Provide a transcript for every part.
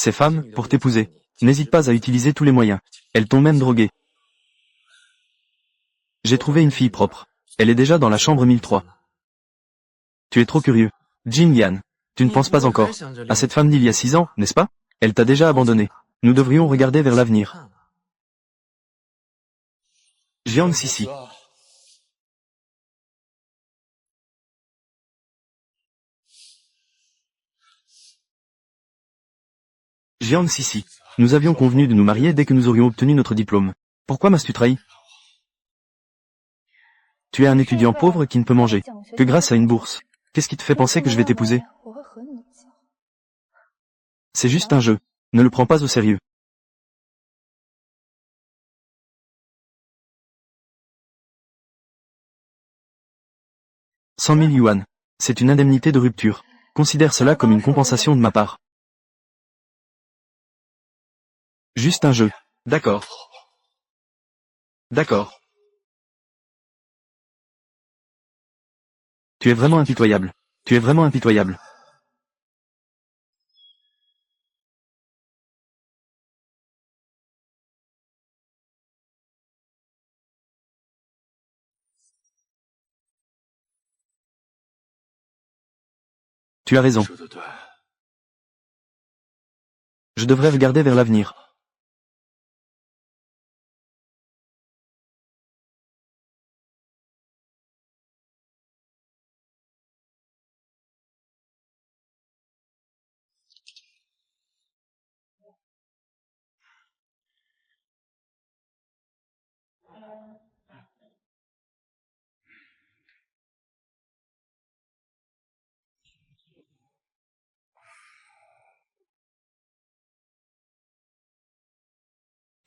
Ces femmes, pour t'épouser, n'hésitent pas à utiliser tous les moyens. Elles t'ont même drogué. J'ai trouvé une fille propre. Elle est déjà dans la chambre 1003. Tu es trop curieux. Jin Yan, tu ne penses pas encore à cette femme d'il y a 6 ans, n'est-ce pas? Elle t'a déjà abandonné. Nous devrions regarder vers l'avenir. Jiang Sisi. Jiang Sisi. Nous avions convenu de nous marier dès que nous aurions obtenu notre diplôme. Pourquoi m'as-tu trahi? Tu es un étudiant pauvre qui ne peut manger que grâce à une bourse. Qu'est-ce qui te fait penser que je vais t'épouser? C'est juste un jeu. Ne le prends pas au sérieux. 100 000 yuan. C'est une indemnité de rupture. Considère cela comme une compensation de ma part. Juste un jeu. D'accord. D'accord. Tu es vraiment impitoyable. Tu es vraiment impitoyable. Tu as raison. Je devrais regarder vers l'avenir.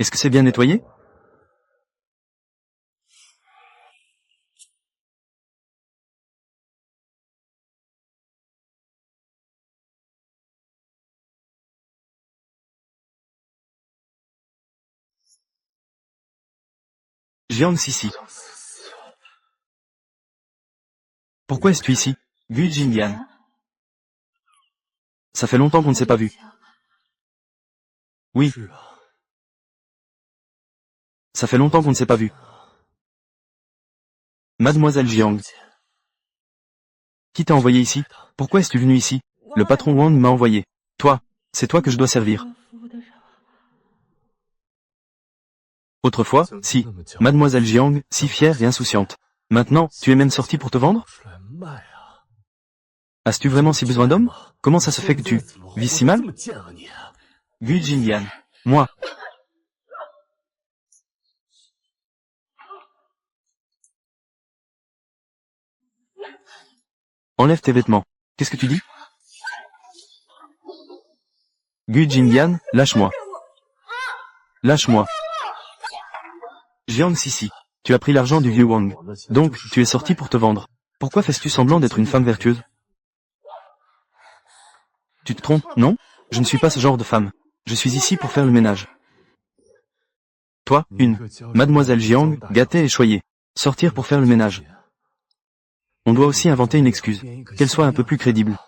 Est-ce que c'est bien nettoyé? Jiang Sisi. Pourquoi es-tu ici? Gu Jinyan. Ça fait longtemps qu'on ne s'est pas vu. Oui. Ça fait longtemps qu'on ne s'est pas vu. Mademoiselle Jiang. Qui t'a envoyé ici? Pourquoi es-tu venu ici? Le patron Wang m'a envoyé. Toi, c'est toi que je dois servir. Autrefois, si. Mademoiselle Jiang, si fière et insouciante. Maintenant, tu es même sortie pour te vendre? As-tu vraiment si besoin d'hommes? Comment ça se fait que tu vis si mal? Gu Jinyan. Moi. Enlève tes vêtements. Qu'est-ce que tu dis? Gu Jinyan, lâche-moi. Lâche-moi. Jiang Sisi. Tu as pris l'argent du vieux Wang. Donc, tu es sorti pour te vendre. Pourquoi fais-tu semblant d'être une femme vertueuse? Tu te trompes, non? Je ne suis pas ce genre de femme. Je suis ici pour faire le ménage. Toi, Mademoiselle Jiang, gâtée et choyée. Sortir pour faire le ménage. On doit aussi inventer une excuse. Qu'elle soit un peu plus crédible.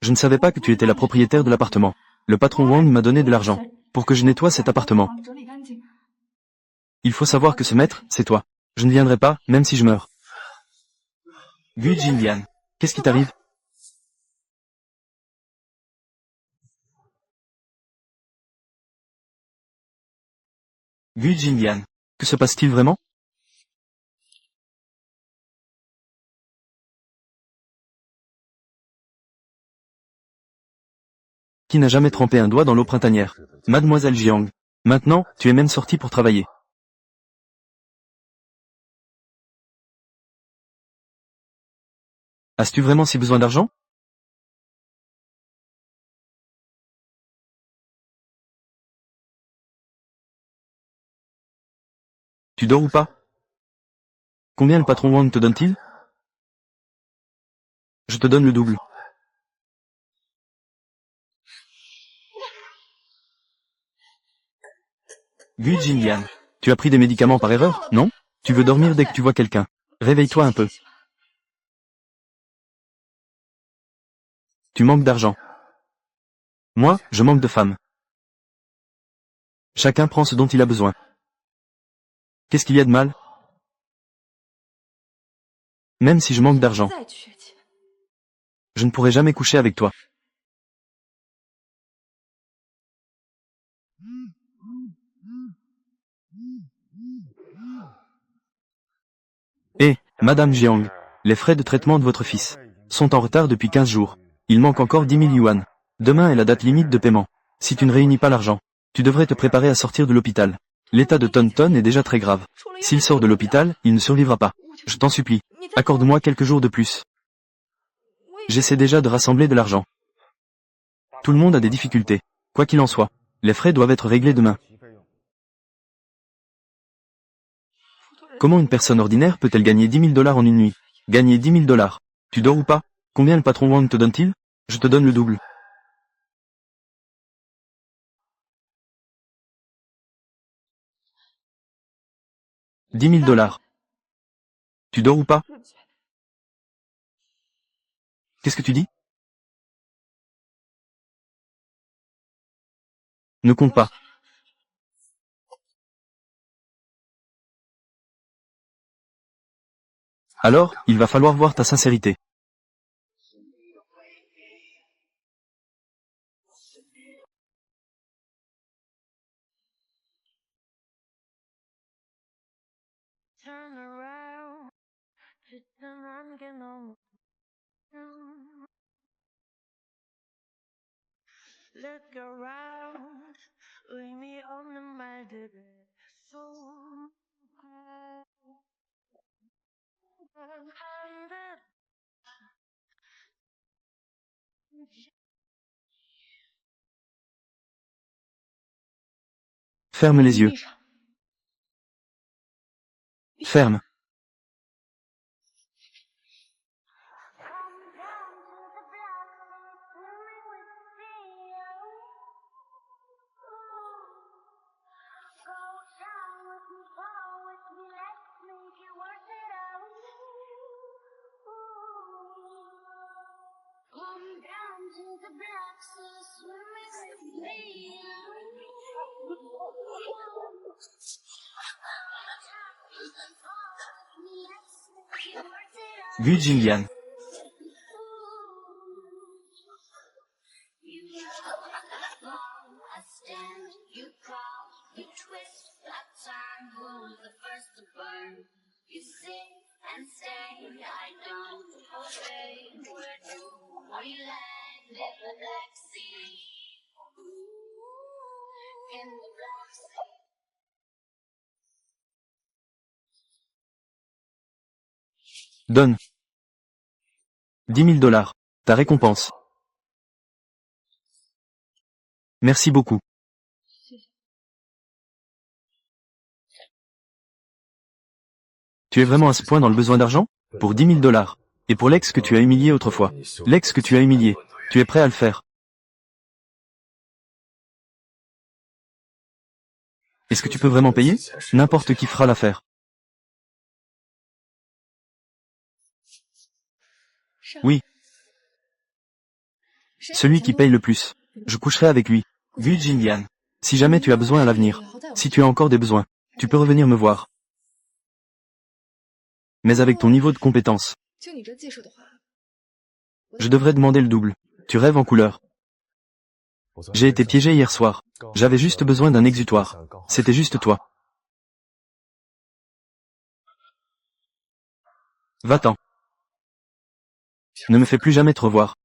Je ne savais pas que tu étais la propriétaire de l'appartement. Le patron Wang m'a donné de l'argent pour que je nettoie cet appartement. Il faut savoir que ce maître, c'est toi. Je ne viendrai pas, même si je meurs. Gu Jinyan. Qu'est-ce qui t'arrive? Gu Jinyan. Que se passe-t-il vraiment? Qui n'a jamais trempé un doigt dans l'eau printanière? Mademoiselle Jiang. Maintenant, tu es même sortie pour travailler. As-tu vraiment si besoin d'argent? Tu dors ou pas? Combien le patron Wang te donne-t-il? Je te donne le double. Gu Jinyan. Tu as pris des médicaments par erreur, non? Tu veux dormir dès que tu vois quelqu'un. Réveille-toi un peu. Tu manques d'argent. Moi, je manque de femmes. Chacun prend ce dont il a besoin. Qu'est-ce qu'il y a de mal? Même si je manque d'argent, je ne pourrai jamais coucher avec toi. Madame Jiang, les frais de traitement de votre fils sont en retard depuis 15 jours. Il manque encore 10 000 yuan. Demain est la date limite de paiement. Si tu ne réunis pas l'argent, tu devrais te préparer à sortir de l'hôpital. L'état de Tonton est déjà très grave. S'il sort de l'hôpital, il ne survivra pas. Je t'en supplie, accorde-moi quelques jours de plus. J'essaie déjà de rassembler de l'argent. Tout le monde a des difficultés. Quoi qu'il en soit, les frais doivent être réglés demain. Comment une personne ordinaire peut-elle gagner 10 000 $ en une nuit? Gagner 10 000 $. Tu dors ou pas? Combien le patron Wang te donne-t-il? Je te donne le double. 10 000 $. Tu dors ou pas? Qu'est-ce que tu dis? Ne compte pas. Alors, il va falloir voir ta sincérité. Ferme les yeux. Ferme. Gu Jinglian. Donne. 10 000 $. Ta récompense. Merci beaucoup. Tu es vraiment à ce point dans le besoin d'argent? Pour 10 000 $. Et pour l'ex que tu as humilié autrefois. L'ex que tu as humilié. Tu es prêt à le faire. Est-ce que tu peux vraiment payer? N'importe qui fera l'affaire. Oui. Celui qui paye le plus. Je coucherai avec lui. Gu Jinglian. Si jamais tu as besoin à l'avenir, si tu as encore des besoins, tu peux revenir me voir. Mais avec ton niveau de compétence, je devrais demander le double. Tu rêves en couleur. J'ai été piégé hier soir. J'avais juste besoin d'un exutoire. C'était juste toi. Va-t'en. Ne me fais plus jamais te revoir.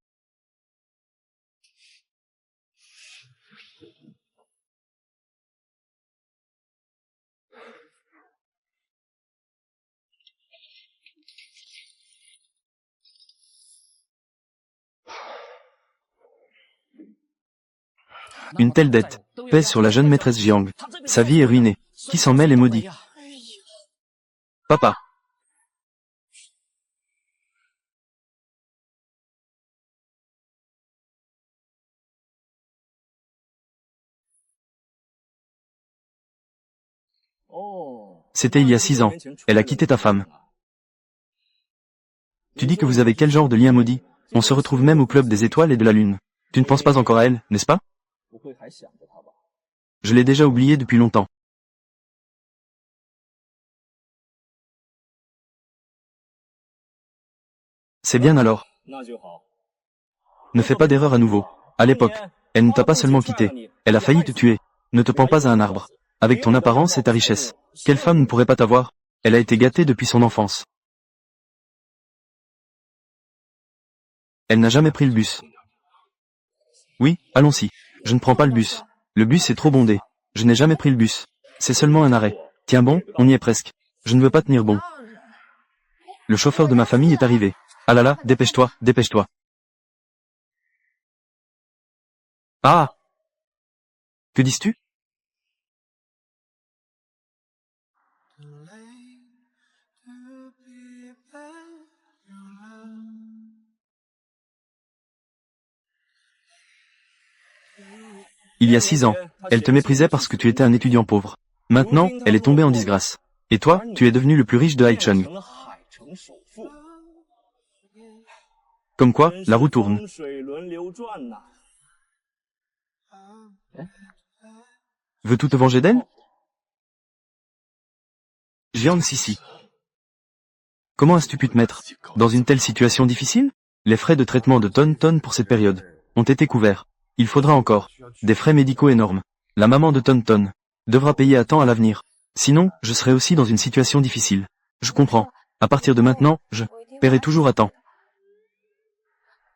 Une telle dette pèse sur la jeune maîtresse Jiang. Sa vie est ruinée. Qui s'en mêle est maudit. Papa. C'était il y a 6 ans. Elle a quitté ta femme. Tu dis que vous avez quel genre de lien maudit? On se retrouve même au club des étoiles et de la lune. Tu ne penses pas encore à elle, n'est-ce pas? Je l'ai déjà oubliée depuis longtemps. C'est bien alors. Ne fais pas d'erreur à nouveau. À l'époque, elle ne t'a pas seulement quitté, elle a failli te tuer. Ne te pends pas à un arbre. Avec ton apparence et ta richesse, quelle femme ne pourrait pas t'avoir? Elle a été gâtée depuis son enfance. Elle n'a jamais pris le bus. Oui, allons-y. Je ne prends pas le bus. Le bus est trop bondé. Je n'ai jamais pris le bus. C'est seulement un arrêt. Tiens bon, on y est presque. Je ne veux pas tenir bon. Le chauffeur de ma famille est arrivé. Ah là là, dépêche-toi, dépêche-toi. Ah! Que dis-tu? Il y a 6 ans, elle te méprisait parce que tu étais un étudiant pauvre. Maintenant, elle est tombée en disgrâce. Et toi, tu es devenu le plus riche de Haicheng. Comme quoi, la roue tourne. Veux-tu te venger d'elle? Jiang Sisi. Comment as-tu pu te mettre dans une telle situation difficile? Les frais de traitement de Ton pour cette période ont été couverts. Il faudra encore des frais médicaux énormes. La maman de Ton devra payer à temps à l'avenir. Sinon, je serai aussi dans une situation difficile. Je comprends. À partir de maintenant, je paierai toujours à temps.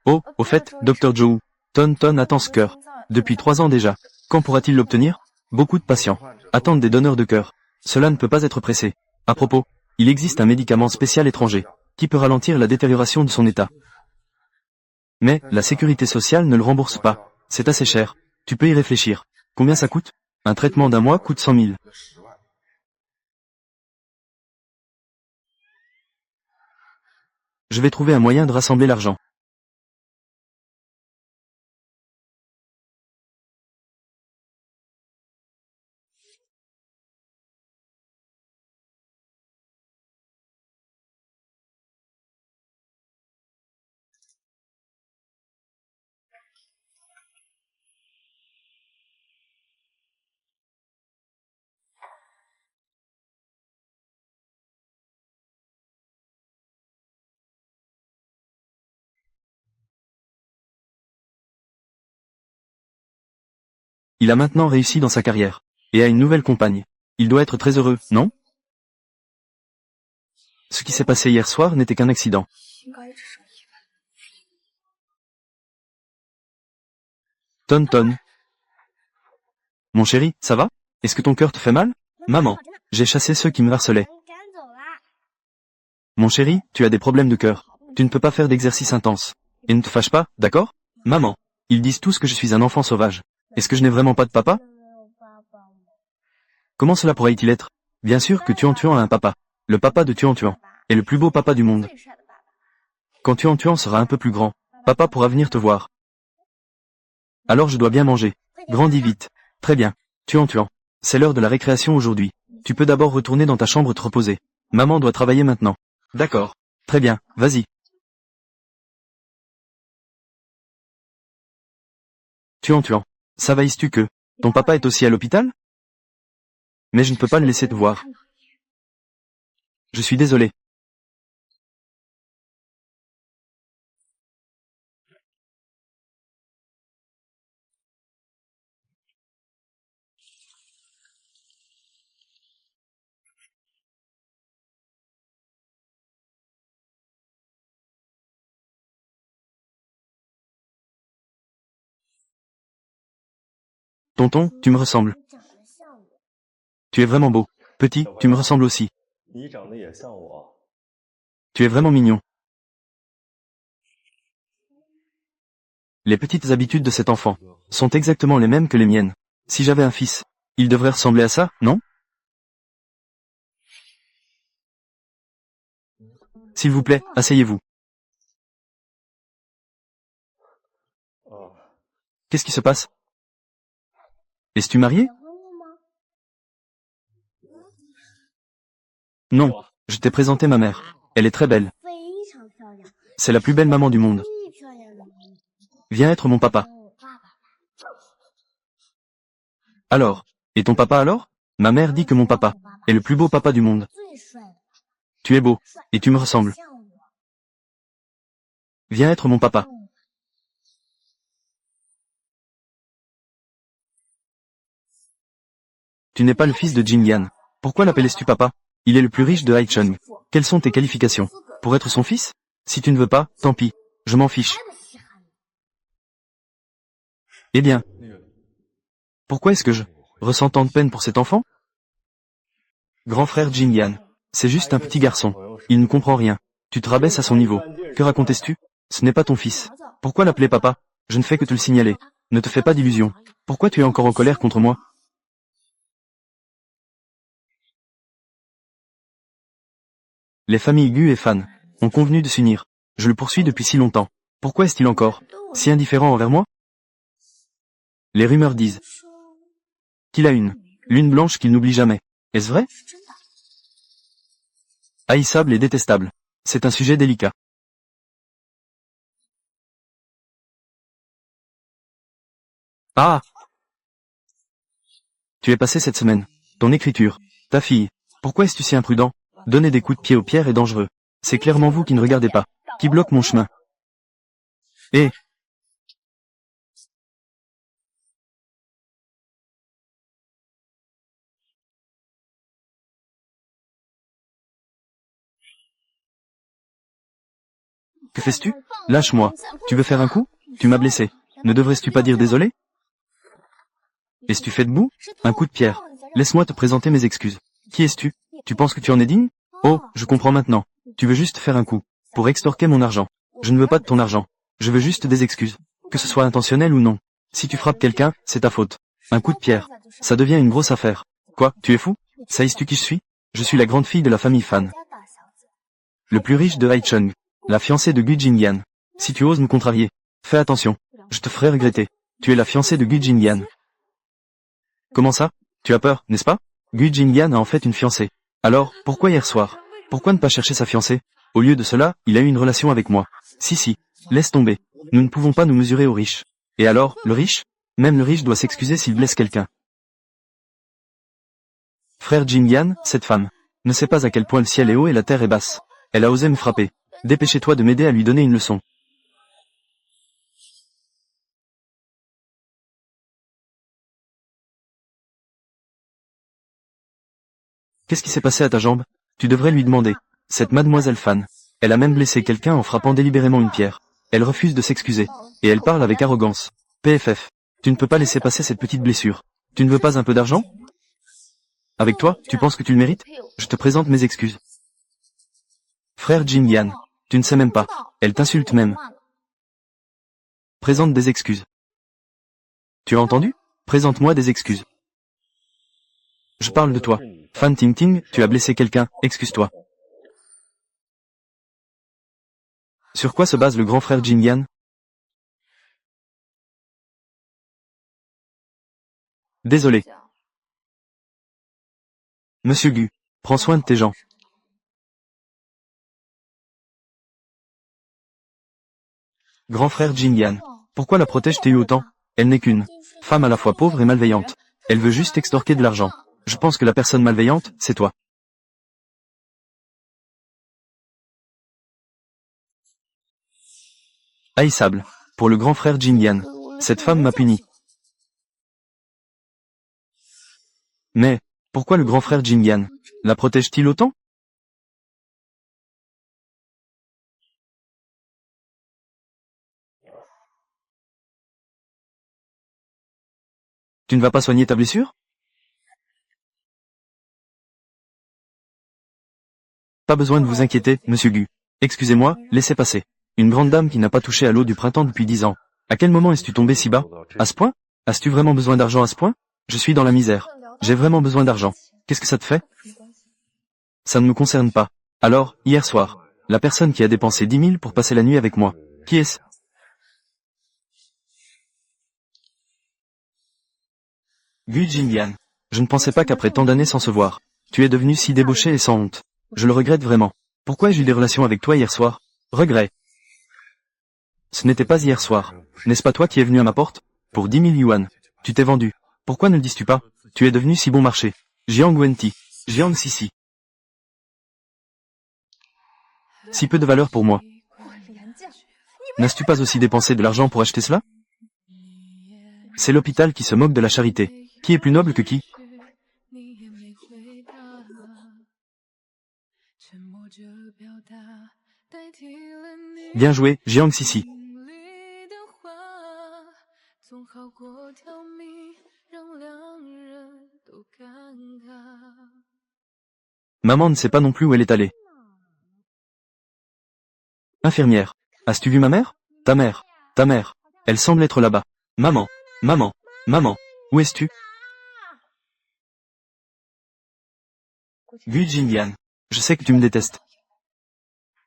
Oh, au fait, Dr. Zhou, Ton attend ce cœur. Depuis 3 ans déjà. Quand pourra-t-il l'obtenir? Beaucoup de patients attendent des donneurs de cœur. Cela ne peut pas être pressé. À propos, il existe un médicament spécial étranger qui peut ralentir la détérioration de son état. Mais la sécurité sociale ne le rembourse pas. C'est assez cher. Tu peux y réfléchir. Combien ça coûte? Un traitement d'un mois coûte 100 000. Je vais trouver un moyen de rassembler l'argent. Il a maintenant réussi dans sa carrière. Et a une nouvelle compagne. Il doit être très heureux, non? Ce qui s'est passé hier soir n'était qu'un accident. Ton. Mon chéri, ça va? Est-ce que ton cœur te fait mal? Maman, j'ai chassé ceux qui me harcelaient. Mon chéri, tu as des problèmes de cœur. Tu ne peux pas faire d'exercice intense. Et ne te fâche pas, d'accord? Maman, ils disent tous que je suis un enfant sauvage. Est-ce que je n'ai vraiment pas de papa? Comment cela pourrait-il être? Bien sûr que Tuan a un papa. Le papa de Tuan est le plus beau papa du monde. Quand Tuan sera un peu plus grand, papa pourra venir te voir. Alors je dois bien manger. Grandis vite. Très bien. Tuan. C'est l'heure de la récréation aujourd'hui. Tu peux d'abord retourner dans ta chambre te reposer. Maman doit travailler maintenant. D'accord. Très bien, vas-y. Tuan. Savailles-tu que ton papa est aussi à l'hôpital? Mais je ne peux pas le laisser te voir. Je suis désolé. Tonton, tu me ressembles. Tu es vraiment beau. Petit, tu me ressembles aussi. Tu es vraiment mignon. Les petites habitudes de cet enfant sont exactement les mêmes que les miennes. Si j'avais un fils, il devrait ressembler à ça, non? S'il vous plaît, asseyez-vous. Qu'est-ce qui se passe? Es-tu marié? Non, je t'ai présenté ma mère. Elle est très belle. C'est la plus belle maman du monde. Viens être mon papa. Alors, et ton papa alors? Ma mère dit que mon papa est le plus beau papa du monde. Tu es beau, et tu me ressembles. Viens être mon papa. Tu n'es pas le fils de Jin Yan. Pourquoi l'appelais-tu papa? Il est le plus riche de Haicheng. Quelles sont tes qualifications? Pour être son fils? Si tu ne veux pas, tant pis. Je m'en fiche. Eh bien. Pourquoi est-ce que je ressens tant de peine pour cet enfant? Grand frère Jin Yan. C'est juste un petit garçon. Il ne comprend rien. Tu te rabaisses à son niveau. Que racontes-tu? Ce n'est pas ton fils. Pourquoi l'appeler papa? Je ne fais que te le signaler. Ne te fais pas d'illusions. Pourquoi tu es encore en colère contre moi? Les familles Gu et Fan ont convenu de s'unir. Je le poursuis depuis si longtemps. Pourquoi est-il encore si indifférent envers moi? Les rumeurs disent qu'il a une lune blanche qu'il n'oublie jamais. Est-ce vrai? Haïssable et détestable. C'est un sujet délicat. Ah! Tu es passé cette semaine. Ton écriture. Ta fille. Pourquoi es-tu si imprudent? Donner des coups de pied aux pierres est dangereux. C'est clairement vous qui ne regardez pas. Qui bloque mon chemin. Et que fais-tu? Lâche-moi. Tu veux faire un coup? Tu m'as blessé. Ne devrais-tu pas dire désolé? Es-tu fait debout? Un coup de pierre. Laisse-moi te présenter mes excuses. Qui es-tu? Tu penses que tu en es digne? Oh, je comprends maintenant. Tu veux juste faire un coup. Pour extorquer mon argent. Je ne veux pas de ton argent. Je veux juste des excuses. Que ce soit intentionnel ou non. Si tu frappes quelqu'un, c'est ta faute. Un coup de pierre. Ça devient une grosse affaire. Quoi, tu es fou? Sais-tu qui je suis? Je suis la grande fille de la famille Fan. Le plus riche de Haicheng. La fiancée de Gu Jingyan. Si tu oses me contrarier, fais attention. Je te ferai regretter. Tu es la fiancée de Gu Jingyan. Comment ça? Tu as peur, n'est-ce pas? Gu Jingyan a en fait une fiancée. Alors, pourquoi hier soir? Pourquoi ne pas chercher sa fiancée? Au lieu de cela, il a eu une relation avec moi. Si, laisse tomber. Nous ne pouvons pas nous mesurer aux riches. Et alors, le riche? Même le riche doit s'excuser s'il blesse quelqu'un. Frère Jingyan, cette femme, ne sait pas à quel point le ciel est haut et la terre est basse. Elle a osé me frapper. Dépêchez-toi de m'aider à lui donner une leçon. Qu'est-ce qui s'est passé à ta jambe? Tu devrais lui demander. Cette mademoiselle Fan. Elle a même blessé quelqu'un en frappant délibérément une pierre. Elle refuse de s'excuser. Et elle parle avec arrogance. PFF. Tu ne peux pas laisser passer cette petite blessure. Tu ne veux pas un peu d'argent? Avec toi, tu penses que tu le mérites? Je te présente mes excuses. Frère Jin Yan. Tu ne sais même pas. Elle t'insulte même. Présente des excuses. Tu as entendu? Présente-moi des excuses. Je parle de toi. Fan Ting Ting, tu as blessé quelqu'un, excuse-toi. Sur quoi se base le grand frère Jin Yan? Désolé. Monsieur Gu, prends soin de tes gens. Grand frère Jin Yan. Pourquoi la protèges-tu autant? Elle n'est qu'une femme à la fois pauvre et malveillante. Elle veut juste extorquer de l'argent. Je pense que la personne malveillante, c'est toi. Haïssable. Pour le grand frère Jin Yan. Cette femme m'a puni. Mais, pourquoi le grand frère Jin Yan la protège-t-il autant? Tu ne vas pas soigner ta blessure? Pas besoin de vous inquiéter, monsieur Gu. Excusez-moi, laissez passer. Une grande dame qui n'a pas touché à l'eau du printemps depuis 10 ans. À quel moment es-tu tombé si bas? À ce point? As-tu vraiment besoin d'argent à ce point? Je suis dans la misère. J'ai vraiment besoin d'argent. Qu'est-ce que ça te fait? Ça ne me concerne pas. Alors, hier soir, la personne qui a dépensé 10 000 pour passer la nuit avec moi. Qui est-ce? Gu Jingyan. Je ne pensais pas qu'après tant d'années sans se voir, tu es devenu si débauché et sans honte. Je le regrette vraiment. Pourquoi ai-je eu des relations avec toi hier soir? Regret. Ce n'était pas hier soir. N'est-ce pas toi qui es venu à ma porte? Pour 10 000 yuan. Tu t'es vendu. Pourquoi ne le dis-tu pas? Tu es devenu si bon marché. Jiang Wenti. Jiang Sisi. Si peu de valeur pour moi. N'as-tu pas aussi dépensé de l'argent pour acheter cela? C'est l'hôpital qui se moque de la charité. Qui est plus noble que qui? Bien joué, Jiang Sisi. Maman ne sait pas non plus où elle est allée. Infirmière. As-tu vu ma mère? Ta mère. Ta mère. Elle semble être là-bas. Maman. Maman. Maman. Où es-tu? Gu Jinglian. Je sais que tu me détestes.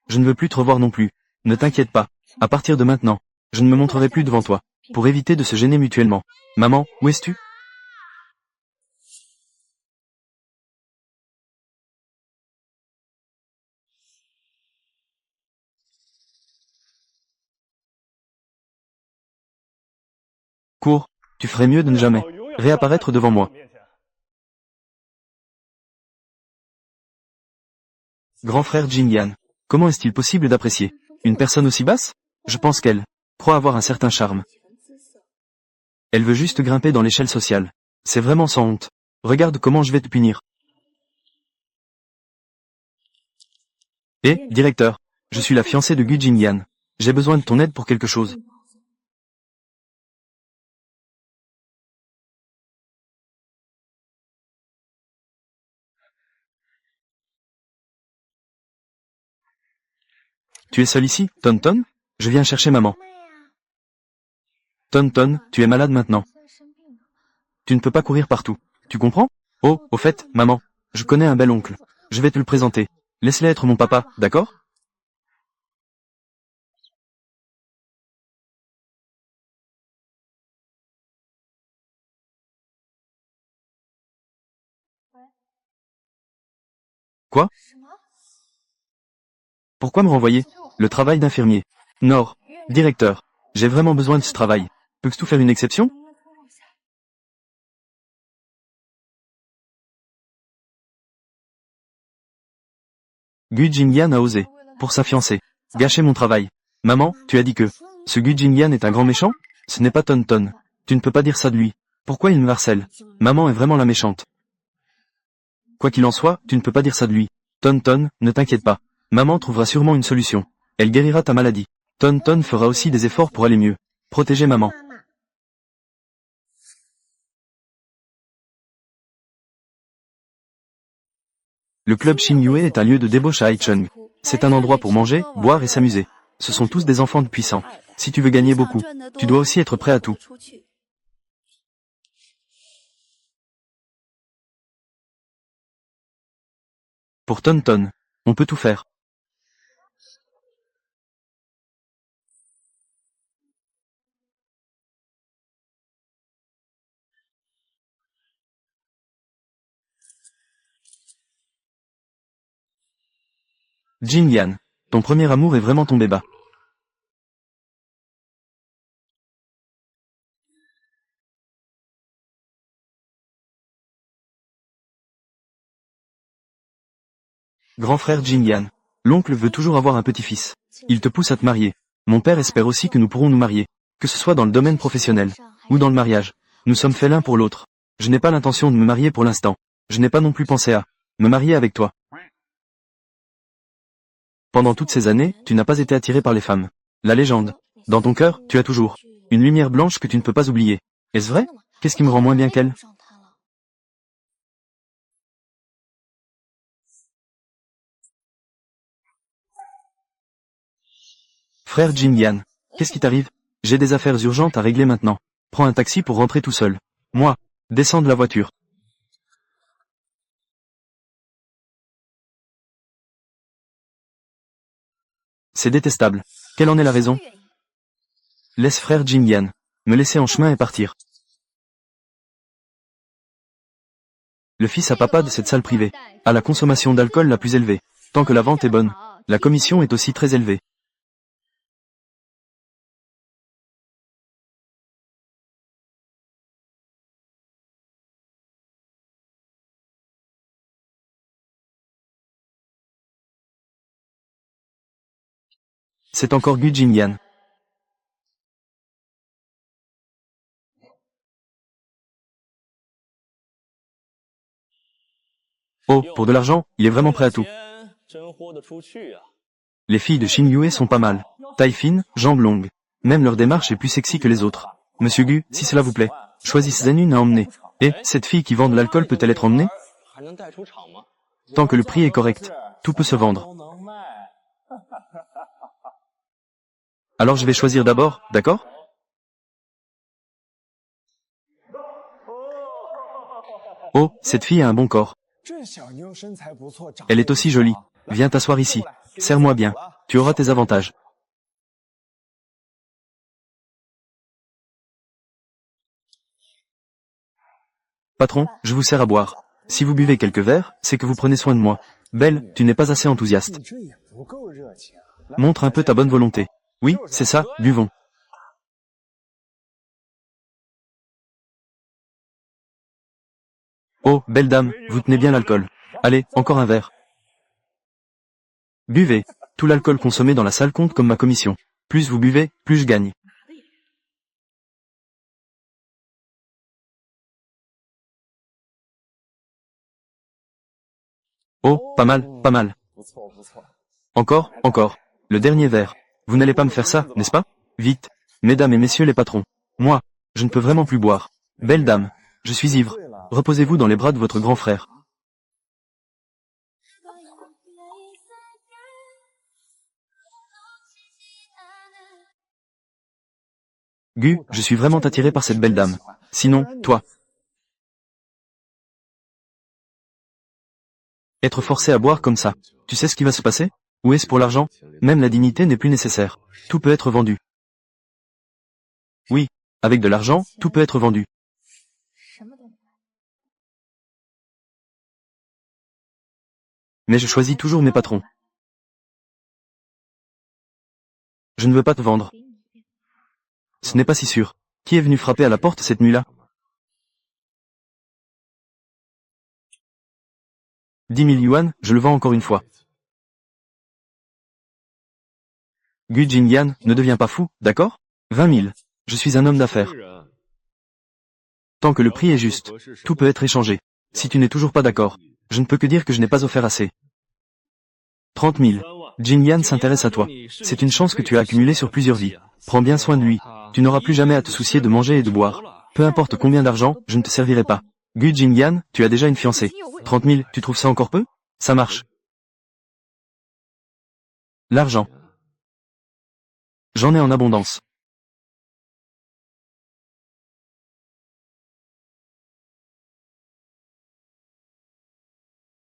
Je ne veux plus te revoir non plus. Ne t'inquiète pas. À partir de maintenant, je ne me montrerai plus devant toi. Pour éviter de se gêner mutuellement. Maman, où es-tu? Cours. Tu ferais mieux de ne jamais réapparaître devant moi. Grand frère Jinglian. Comment est-il possible d'apprécier une personne aussi basse? Je pense qu'elle croit avoir un certain charme. Elle veut juste grimper dans l'échelle sociale. C'est vraiment sans honte. Regarde comment je vais te punir. Directeur, je suis la fiancée de Gu Jinglian. J'ai besoin de ton aide pour quelque chose. Tu es seul ici, Tonton? Je viens chercher maman. Tonton, tu es malade maintenant. Tu ne peux pas courir partout. Tu comprends? Oh, au fait, maman, je connais un bel oncle. Je vais te le présenter. Laisse-le être mon papa, d'accord? Quoi? Pourquoi me renvoyer? Le travail d'infirmier. Nord. Directeur. J'ai vraiment besoin de ce travail. Peux-tu faire une exception? Gu Jinglian a osé, pour sa fiancée, gâcher mon travail. Maman, tu as dit que ce Gu Jinglian est un grand méchant? Ce n'est pas Tonton. Tu ne peux pas dire ça de lui. Pourquoi il me harcèle? Maman est vraiment la méchante. Quoi qu'il en soit, tu ne peux pas dire ça de lui. Tonton, ne t'inquiète pas. Maman trouvera sûrement une solution. Elle guérira ta maladie. Tonton fera aussi des efforts pour aller mieux. Protéger maman. Le club Xingyue est un lieu de débauche à Haicheng. C'est un endroit pour manger, boire et s'amuser. Ce sont tous des enfants de puissants. Si tu veux gagner beaucoup, tu dois aussi être prêt à tout. Pour Tonton, on peut tout faire. Jinglian, ton premier amour est vraiment tombé bas. Grand frère Jinglian, l'oncle veut toujours avoir un petit-fils. Il te pousse à te marier. Mon père espère aussi que nous pourrons nous marier. Que ce soit dans le domaine professionnel, ou dans le mariage. Nous sommes faits l'un pour l'autre. Je n'ai pas l'intention de me marier pour l'instant. Je n'ai pas non plus pensé à me marier avec toi. Pendant toutes ces années, tu n'as pas été attiré par les femmes. La légende. Dans ton cœur, tu as toujours une lumière blanche que tu ne peux pas oublier. Est-ce vrai? Qu'est-ce qui me rend moins bien qu'elle? Frère Jinglian, qu'est-ce qui t'arrive? J'ai des affaires urgentes à régler maintenant. Prends un taxi pour rentrer tout seul. Moi, descends de la voiture. C'est détestable. Quelle en est la raison? Laisse frère Jinglian me laisser en chemin et partir. Le fils à papa de cette salle privée a la consommation d'alcool la plus élevée. Tant que la vente est bonne, la commission est aussi très élevée. C'est encore Gu Jingyan. Oh, pour de l'argent, il est vraiment prêt à tout. Les filles de Xin Yue sont pas mal. Taille fine, jambes longues. Même leur démarche est plus sexy que les autres. Monsieur Gu, si cela vous plaît, choisissez une à emmener. Et, cette fille qui vend de l'alcool peut-elle être emmenée? Tant que le prix est correct, tout peut se vendre. Alors je vais choisir d'abord, d'accord? Oh, cette fille a un bon corps. Elle est aussi jolie. Viens t'asseoir ici. Serre-moi bien. Tu auras tes avantages. Patron, je vous sers à boire. Si vous buvez quelques verres, c'est que vous prenez soin de moi. Belle, tu n'es pas assez enthousiaste. Montre un peu ta bonne volonté. Oui, c'est ça, buvons. Oh, belle dame, vous tenez bien l'alcool. Allez, encore un verre. Buvez. Tout l'alcool consommé dans la salle compte comme ma commission. Plus vous buvez, plus je gagne. Oh, pas mal, pas mal. Encore, encore. Le dernier verre. Vous n'allez pas me faire ça, n'est-ce pas? Vite. Mesdames et messieurs les patrons. Moi, je ne peux vraiment plus boire. Belle dame, je suis ivre. Reposez-vous dans les bras de votre grand frère. Gu, je suis vraiment attiré par cette belle dame. Sinon, toi. Être forcé à boire comme ça. Tu sais ce qui va se passer? Ou est-ce pour l'argent? Même la dignité n'est plus nécessaire. Tout peut être vendu. Oui, avec de l'argent, tout peut être vendu. Mais je choisis toujours mes patrons. Je ne veux pas te vendre. Ce n'est pas si sûr. Qui est venu frapper à la porte cette nuit-là? 10 000 yuan, je le vends encore une fois. Gu Jingyan, ne deviens pas fou, d'accord? 20 000. Je suis un homme d'affaires. Tant que le prix est juste, tout peut être échangé. Si tu n'es toujours pas d'accord, je ne peux que dire que je n'ai pas offert assez. 30 000. Jingyan s'intéresse à toi. C'est une chance que tu as accumulée sur plusieurs vies. Prends bien soin de lui. Tu n'auras plus jamais à te soucier de manger et de boire. Peu importe combien d'argent, je ne te servirai pas. Gu Jingyan, tu as déjà une fiancée. 30 000, tu trouves ça encore peu? Ça marche. L'argent. J'en ai en abondance.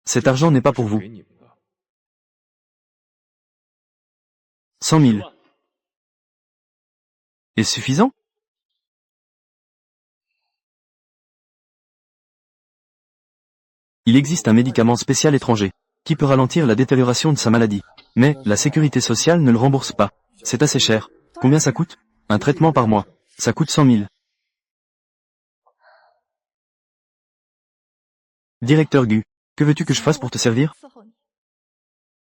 Cet argent n'est pas pour vous. 100 000. Est-ce suffisant? Il existe un médicament spécial étranger, qui peut ralentir la détérioration de sa maladie. Mais, la sécurité sociale ne le rembourse pas. C'est assez cher. Combien ça coûte? Un traitement par mois. Ça coûte 100 000. Directeur Gu, que veux-tu que je fasse pour te servir?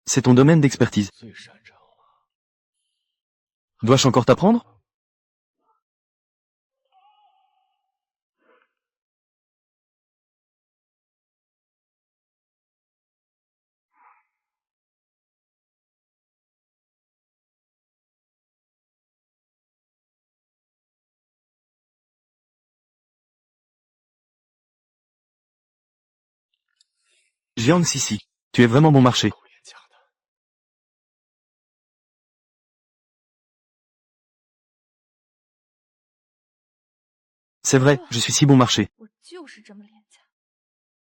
C'est ton domaine d'expertise. Dois-je encore t'apprendre? Jiang Sisi, tu es vraiment bon marché. C'est vrai, je suis si bon marché.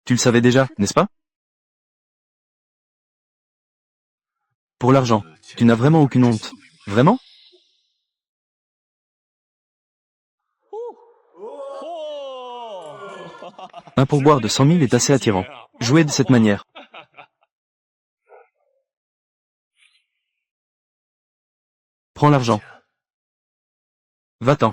Tu le savais déjà, n'est-ce pas? Pour l'argent, tu n'as vraiment aucune honte. Vraiment? Un pourboire de 100 000 est assez attirant. Jouez de cette manière. Prends l'argent. Va-t'en.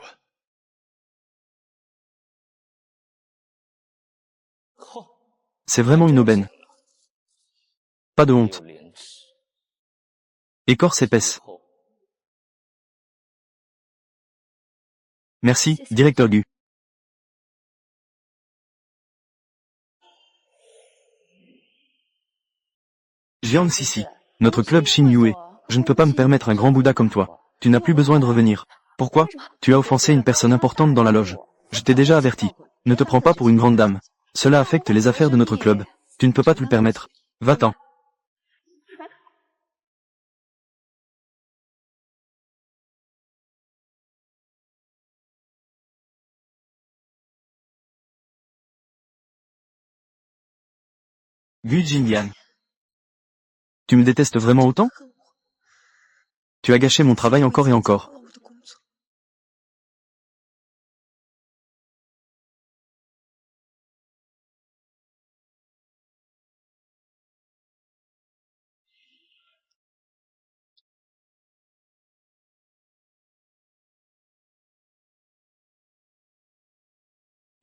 C'est vraiment une aubaine. Pas de honte. Écorce épaisse. Merci, directeur Gu. Jiang Sisi. Notre club Shin Yue. Je ne peux pas me permettre un grand Bouddha comme toi. Tu n'as plus besoin de revenir. Pourquoi? Tu as offensé une personne importante dans la loge. Je t'ai déjà averti. Ne te prends pas pour une grande dame. Cela affecte les affaires de notre club. Tu ne peux pas te le permettre. Va-t'en. Gu Jinlian. Tu me détestes vraiment autant? Tu as gâché mon travail encore et encore.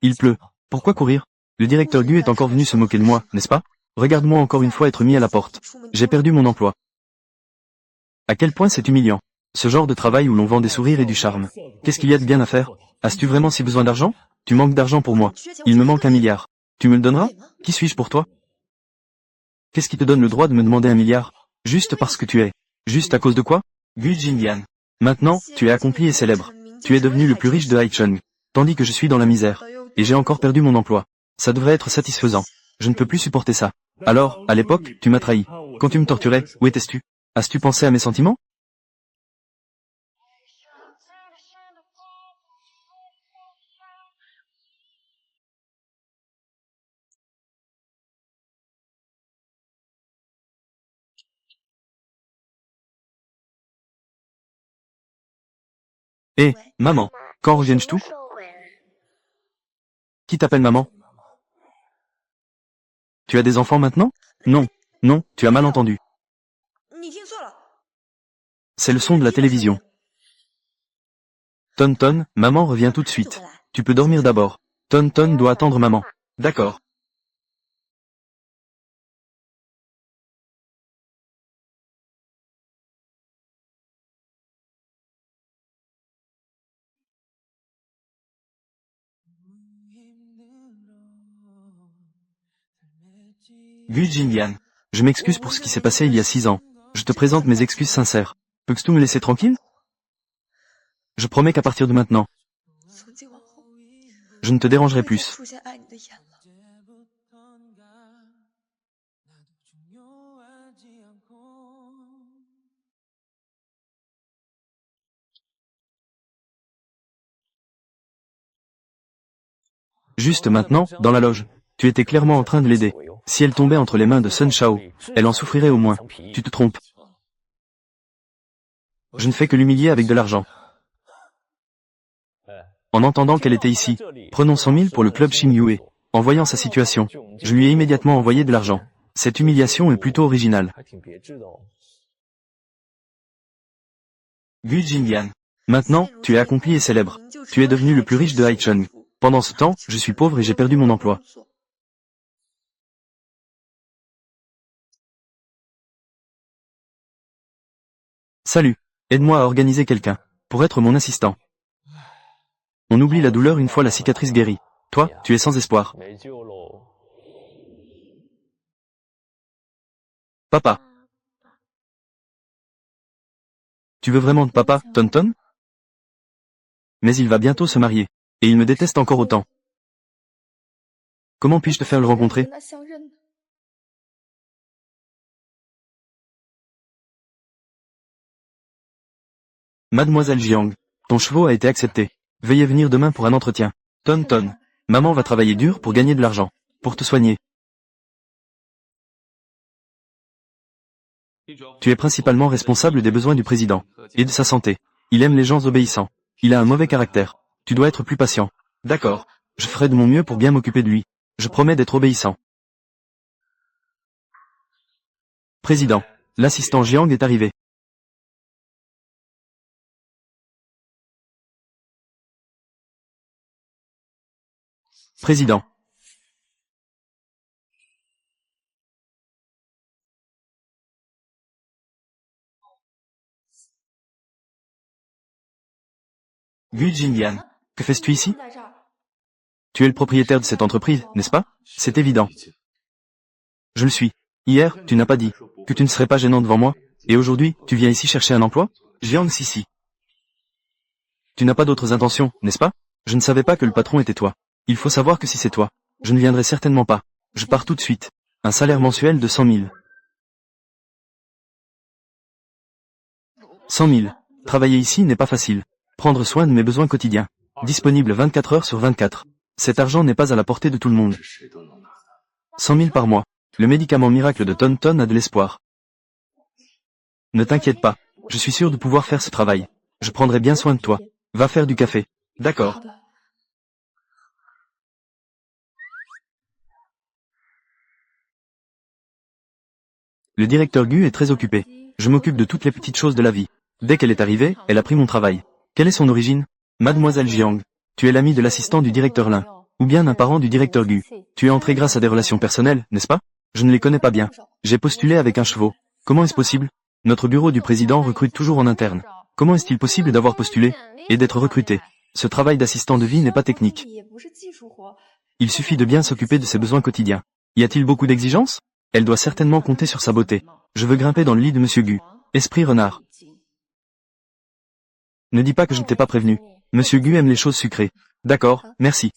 Il pleut. Pourquoi courir? Le directeur Gu est encore venu se moquer de moi, n'est-ce pas? Regarde-moi encore une fois être mis à la porte. J'ai perdu mon emploi. À quel point c'est humiliant. Ce genre de travail où l'on vend des sourires et du charme. Qu'est-ce qu'il y a de bien à faire? As-tu vraiment si besoin d'argent? Tu manques d'argent pour moi. Il me manque 1 milliard. Tu me le donneras? Qui suis-je pour toi? Qu'est-ce qui te donne le droit de me demander 1 milliard? Juste parce que tu es. Juste à cause de quoi? Gu Jinlian. Maintenant, tu es accompli et célèbre. Tu es devenu le plus riche de Haicheng. Tandis que je suis dans la misère. Et j'ai encore perdu mon emploi. Ça devrait être satisfaisant. Je ne peux plus supporter ça. Alors, à l'époque, tu m'as trahi. Quand tu me torturais, où étais-tu? As-tu pensé à mes sentiments? Hé, maman. Quand reviens-tu tout? Qui t'appelle maman? Tu as des enfants maintenant? Non. Non, tu as mal entendu. C'est le son de la télévision. Tonton, maman revient tout de suite. Tu peux dormir d'abord. Tonton doit attendre maman. D'accord. Gu Jinlian. Je m'excuse pour ce qui s'est passé il y a 6 ans. Je te présente mes excuses sincères. Peux-tu me laisser tranquille? Je promets qu'à partir de maintenant, je ne te dérangerai plus. Juste maintenant, dans la loge. Tu étais clairement en train de l'aider. Si elle tombait entre les mains de Sun Shao, elle en souffrirait au moins. Tu te trompes. Je ne fais que l'humilier avec de l'argent. En entendant qu'elle était ici, prenons 100 000 pour le club Yue. En voyant sa situation, je lui ai immédiatement envoyé de l'argent. Cette humiliation est plutôt originale. Gu Jinlian. Maintenant, tu es accompli et célèbre. Tu es devenu le plus riche de Haicheng. Pendant ce temps, je suis pauvre et j'ai perdu mon emploi. Salut. Aide-moi à organiser quelqu'un. Pour être mon assistant. On oublie la douleur une fois la cicatrice guérie. Toi, tu es sans espoir. Papa. Tu veux vraiment de papa, Tonton? Mais il va bientôt se marier. Et il me déteste encore autant. Comment puis-je te faire le rencontrer? Mademoiselle Jiang. Ton chevaux a été accepté. Veuillez venir demain pour un entretien. Tonton. Maman va travailler dur pour gagner de l'argent. Pour te soigner. Tu es principalement responsable des besoins du président. Et de sa santé. Il aime les gens obéissants. Il a un mauvais caractère. Tu dois être plus patient. D'accord. Je ferai de mon mieux pour bien m'occuper de lui. Je promets d'être obéissant. Président. L'assistant Jiang est arrivé. Président. Gu Jinlian. Que fais-tu ici? Tu es le propriétaire de cette entreprise, n'est-ce pas? C'est évident. Je le suis. Hier, tu n'as pas dit que tu ne serais pas gênant devant moi, et aujourd'hui, tu viens ici chercher un emploi? Jiang Sisi. Tu n'as pas d'autres intentions, n'est-ce pas? Je ne savais pas que le patron était toi. Il faut savoir que si c'est toi, je ne viendrai certainement pas. Je pars tout de suite. Un salaire mensuel de 100 000. 100 000. Travailler ici n'est pas facile. Prendre soin de mes besoins quotidiens. Disponible 24 heures sur 24. Cet argent n'est pas à la portée de tout le monde. 100 000 par mois. Le médicament miracle de Tonton a de l'espoir. Ne t'inquiète pas. Je suis sûr de pouvoir faire ce travail. Je prendrai bien soin de toi. Va faire du café. D'accord. Le directeur Gu est très occupé. Je m'occupe de toutes les petites choses de la vie. Dès qu'elle est arrivée, elle a pris mon travail. Quelle est son origine? Mademoiselle Jiang. Tu es l'amie de l'assistant du directeur Lin. Ou bien un parent du directeur Gu. Tu es entré grâce à des relations personnelles, n'est-ce pas? Je ne les connais pas bien. J'ai postulé avec un chevaux. Comment est-ce possible? Notre bureau du président recrute toujours en interne. Comment est-il possible d'avoir postulé et d'être recruté? Ce travail d'assistant de vie n'est pas technique. Il suffit de bien s'occuper de ses besoins quotidiens. Y a-t-il beaucoup d'exigences? Elle doit certainement compter sur sa beauté. Je veux grimper dans le lit de Monsieur Gu. Esprit renard. Ne dis pas que je ne t'ai pas prévenu. Monsieur Gu aime les choses sucrées. D'accord, merci.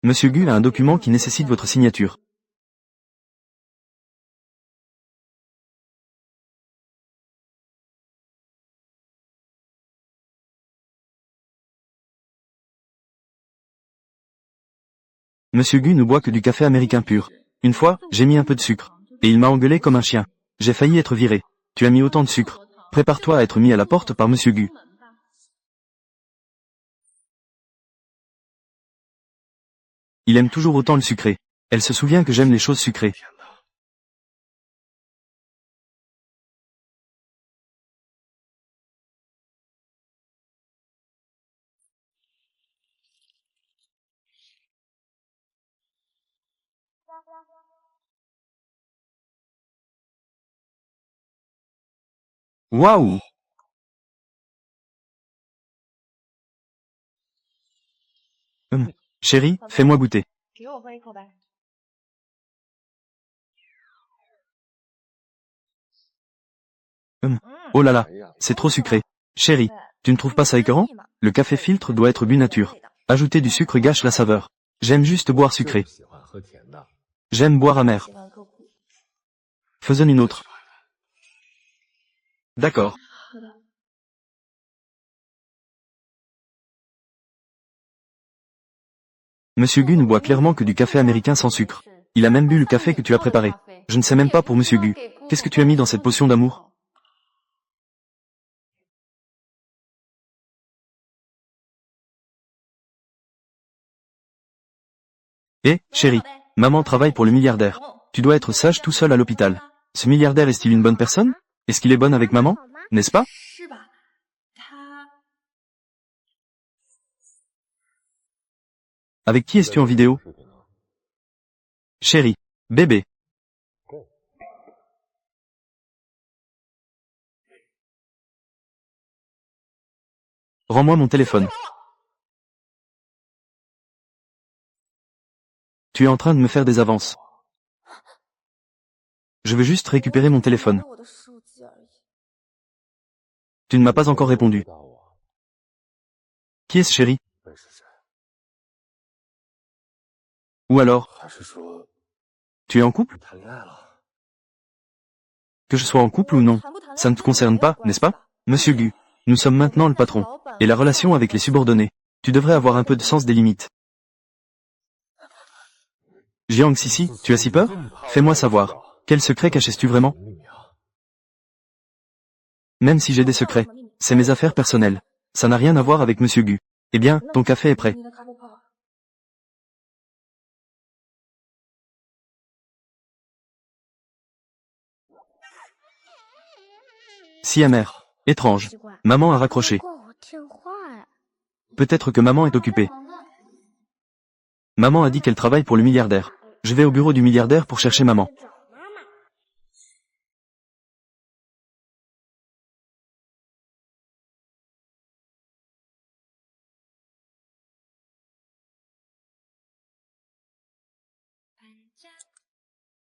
Monsieur Gu a un document qui nécessite votre signature. Monsieur Gu ne boit que du café américain pur. Une fois, j'ai mis un peu de sucre. Et il m'a engueulé comme un chien. J'ai failli être viré. Tu as mis autant de sucre. Prépare-toi à être mis à la porte par Monsieur Gu. Il aime toujours autant le sucré. Elle se souvient que j'aime les choses sucrées. Waouh! Chérie, fais-moi goûter. Oh là là, c'est trop sucré. Chérie, tu ne trouves pas ça écœurant? Le café filtre doit être bu nature. Ajouter du sucre gâche la saveur. J'aime juste boire sucré. J'aime boire amer. Faisons une autre. D'accord. Monsieur Gu ne boit clairement que du café américain sans sucre. Il a même bu le café que tu as préparé. Je ne sais même pas pour Monsieur Gu. Qu'est-ce que tu as mis dans cette potion d'amour? Chérie, maman travaille pour le milliardaire. Tu dois être sage tout seul à l'hôpital. Ce milliardaire est-il une bonne personne? Est-ce qu'il est bon avec maman? N'est-ce pas? Avec qui es-tu en vidéo? Chérie, bébé. Rends-moi mon téléphone. Tu es en train de me faire des avances. Je veux juste récupérer mon téléphone. Tu ne m'as pas encore répondu. Qui est-ce, chérie? Ou alors, tu es en couple? Que je sois en couple ou non, ça ne te concerne pas, n'est-ce pas? Monsieur Gu, nous sommes maintenant le patron. Et la relation avec les subordonnés. Tu devrais avoir un peu de sens des limites. Jiang Sisi, tu as si peur? Fais-moi savoir. Quel secret cachais-tu vraiment? Même si j'ai des secrets, c'est mes affaires personnelles. Ça n'a rien à voir avec Monsieur Gu. Eh bien, ton café est prêt. Si amer. Étrange. Maman a raccroché. Peut-être que maman est occupée. Maman a dit qu'elle travaille pour le milliardaire. Je vais au bureau du milliardaire pour chercher maman.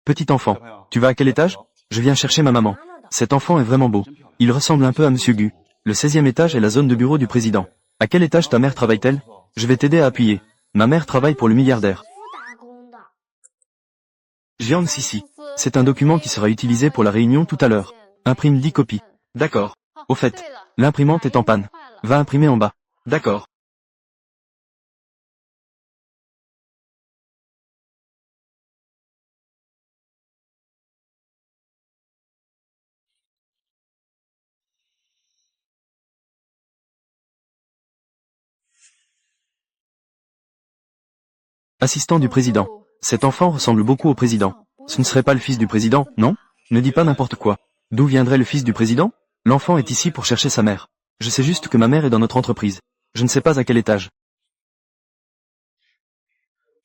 Petit enfant, tu vas à quel étage? Je viens chercher ma maman. Cet enfant est vraiment beau. Il ressemble un peu à Monsieur Gu. Le 16e étage est la zone de bureau du président. À quel étage ta mère travaille-t-elle? Je vais t'aider à appuyer. Ma mère travaille pour le milliardaire. Jiang Sisi. C'est un document qui sera utilisé pour la réunion tout à l'heure. Imprime 10 copies. D'accord. Au fait, l'imprimante est en panne. Va imprimer en bas. D'accord. Assistant du président. Cet enfant ressemble beaucoup au président. Ce ne serait pas le fils du président, non? Ne dis pas n'importe quoi. D'où viendrait le fils du président? L'enfant est ici pour chercher sa mère. Je sais juste que ma mère est dans notre entreprise. Je ne sais pas à quel étage.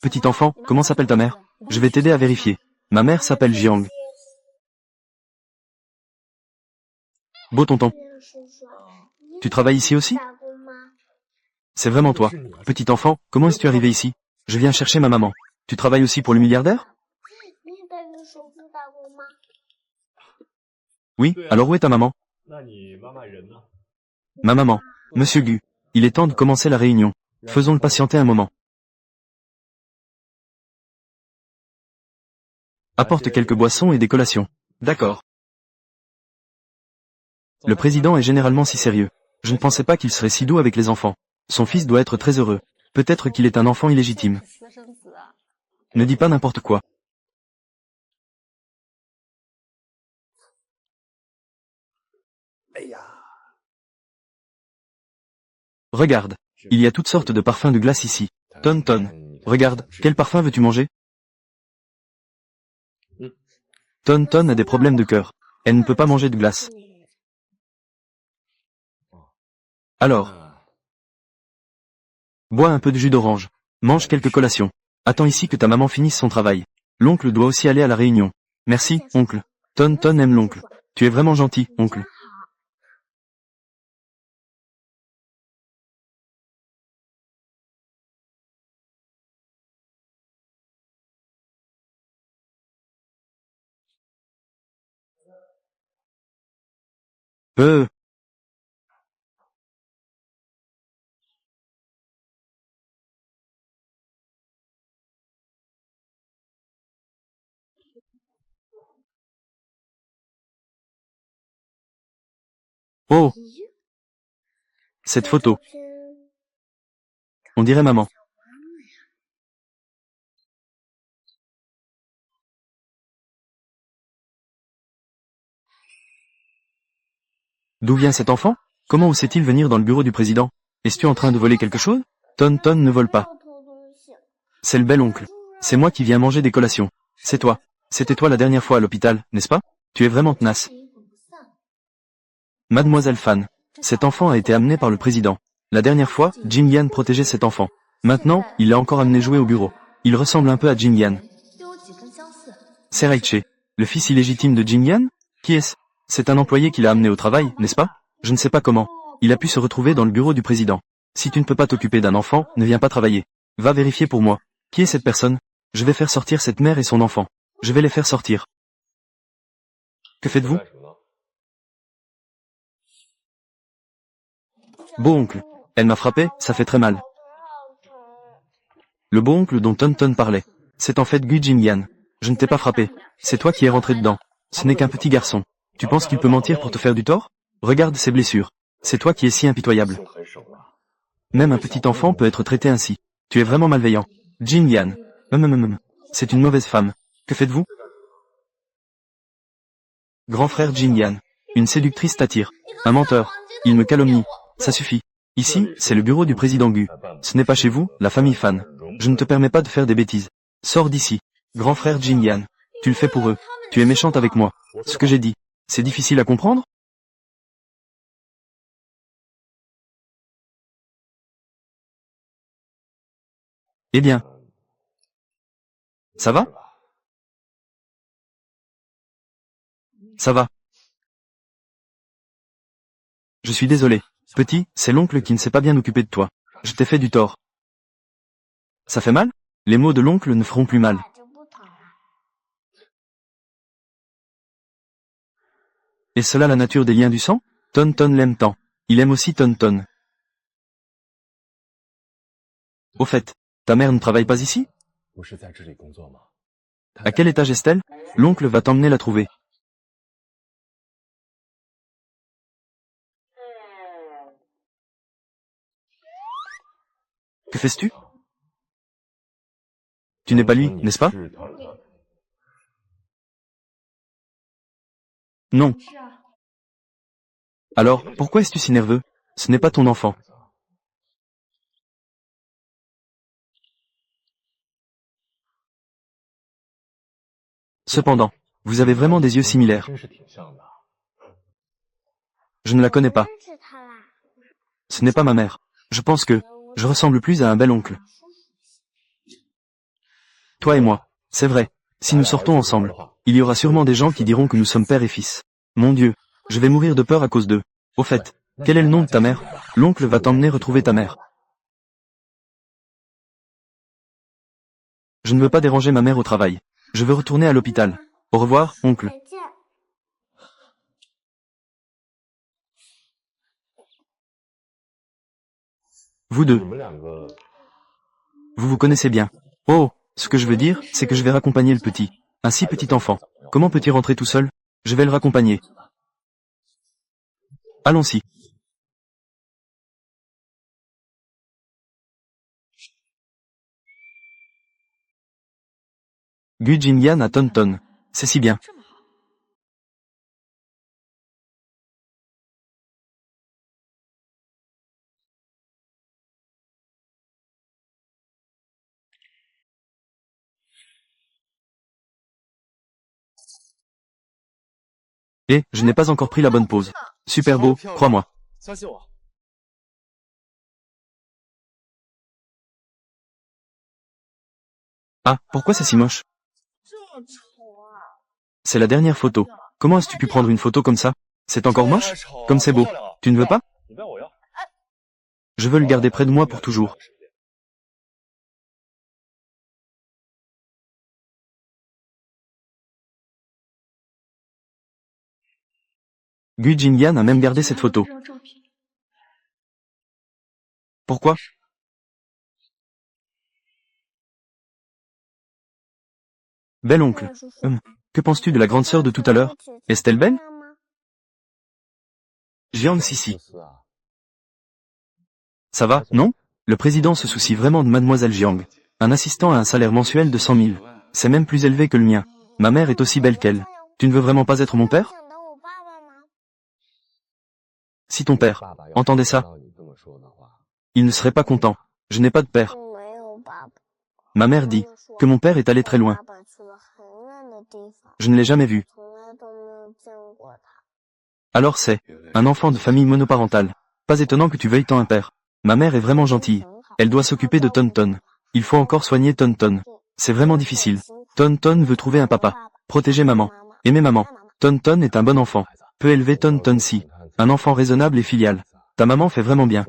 Petit enfant, comment s'appelle ta mère? Je vais t'aider à vérifier. Ma mère s'appelle Jiang. Beau tonton. Tu travailles ici aussi? C'est vraiment toi. Petit enfant, comment es-tu arrivé ici? Je viens chercher ma maman. Tu travailles aussi pour le milliardaire? Oui, alors où est ta maman? Ma maman. Monsieur Gu. Il est temps de commencer la réunion. Faisons-le patienter un moment. Apporte quelques boissons et des collations. D'accord. Le président est généralement si sérieux. Je ne pensais pas qu'il serait si doux avec les enfants. Son fils doit être très heureux. Peut-être qu'il est un enfant illégitime. Ne dis pas n'importe quoi. Regarde. Il y a toutes sortes de parfums de glace ici. Tonne tonne. Regarde, quel parfum veux-tu manger? Tonne tonne a des problèmes de cœur. Elle ne peut pas manger de glace. Alors, bois un peu de jus d'orange. Mange quelques collations. Attends ici que ta maman finisse son travail. L'oncle doit aussi aller à la réunion. Merci, oncle. Tonne tonne aime l'oncle. Tu es vraiment gentil, oncle. Euh. Oh, cette photo. On dirait maman. D'où vient cet enfant? Comment osait-il venir dans le bureau du président? Es-tu en train de voler quelque chose? Tonne tonne ne vole pas. C'est le bel oncle. C'est moi qui viens manger des collations. C'est toi. C'était toi la dernière fois à l'hôpital, n'est-ce pas? Tu es vraiment tenace. Mademoiselle Fan. Cet enfant a été amené par le président. La dernière fois, Jin Yan protégeait cet enfant. Maintenant, il l'a encore amené jouer au bureau. Il ressemble un peu à Jin Yan. C'est Raiche. Le fils illégitime de Jin Yan? Qui est-ce? C'est un employé qui l'a amené au travail, n'est-ce pas? Je ne sais pas comment. Il a pu se retrouver dans le bureau du président. Si tu ne peux pas t'occuper d'un enfant, ne viens pas travailler. Va vérifier pour moi. Qui est cette personne? Je vais faire sortir cette mère et son enfant. Je vais les faire sortir. Que faites-vous? Beau oncle. Elle m'a frappé, ça fait très mal. Le beau oncle dont Tonton parlait. C'est en fait Gu Jingyan. Je ne t'ai pas frappé. C'est toi qui es rentré dedans. Ce n'est qu'un petit garçon. Tu penses qu'il peut mentir pour te faire du tort? Regarde ses blessures. C'est toi qui es si impitoyable. Même un petit enfant peut être traité ainsi. Tu es vraiment malveillant. Jingyan. C'est une mauvaise femme. Que faites-vous? Grand frère Jingyan. Une séductrice t'attire. Un menteur. Il me calomnie. Ça suffit. Ici, c'est le bureau du président Gu. Ce n'est pas chez vous, la famille Fan. Je ne te permets pas de faire des bêtises. Sors d'ici. Grand frère Jin Yan. Tu le fais pour eux. Tu es méchante avec moi. Ce que j'ai dit, c'est difficile à comprendre? Eh bien, ça va? Ça va. Je suis désolé. Petit, c'est l'oncle qui ne s'est pas bien occupé de toi. Je t'ai fait du tort. Ça fait mal? Les mots de l'oncle ne feront plus mal. Est cela la nature des liens du sang? Ton Ton l'aime tant. Il aime aussi Ton Ton. Au fait, ta mère ne travaille pas ici? À quel étage est-elle? L'oncle va t'emmener la trouver. Que fais-tu? Tu n'es pas lui, n'est-ce pas? Non. Alors, pourquoi es-tu si nerveux? Ce n'est pas ton enfant. Cependant, vous avez vraiment des yeux similaires. Je ne la connais pas. Ce n'est pas ma mère. Je pense que je ressemble plus à un bel oncle. Toi et moi. C'est vrai. Si nous sortons ensemble, il y aura sûrement des gens qui diront que nous sommes père et fils. Mon Dieu, je vais mourir de peur à cause d'eux. Au fait, quel est le nom de ta mère? L'oncle va t'emmener retrouver ta mère. Je ne veux pas déranger ma mère au travail. Je veux retourner à l'hôpital. Au revoir, oncle. Vous deux, vous vous connaissez bien. Oh, ce que je veux dire, c'est que je vais raccompagner le petit. Un si petit enfant. Comment peut-il rentrer tout seul? Je vais le raccompagner. Allons-y. Gu Jinyan à Tonton. C'est si bien. Et, je n'ai pas encore pris la bonne pause. Super beau, crois-moi. Ah, pourquoi c'est si moche? C'est la dernière photo. Comment as-tu pu prendre une photo comme ça? C'est encore moche? Comme c'est beau. Tu ne veux pas? Je veux le garder près de moi pour toujours. Gu Jinyan a même gardé cette photo. Pourquoi? Bel oncle. Que penses-tu de la grande sœur de tout à l'heure? Est-elle belle? Jiang Sisi. Ça va, non? Le président se soucie vraiment de mademoiselle Jiang. Un assistant a un salaire mensuel de 100 000. C'est même plus élevé que le mien. Ma mère est aussi belle qu'elle. Tu ne veux vraiment pas être mon père? Si ton père entendait ça, il ne serait pas content. Je n'ai pas de père. Ma mère dit que mon père est allé très loin. Je ne l'ai jamais vu. Alors c'est un enfant de famille monoparentale. Pas étonnant que tu veuilles tant un père. Ma mère est vraiment gentille. Elle doit s'occuper de Tonton. Il faut encore soigner Tonton. C'est vraiment difficile. Tonton veut trouver un papa. Protéger maman. Aimer maman. Tonton est un bon enfant. Peut élever Tonton si. Un enfant raisonnable et filial. Ta maman fait vraiment bien.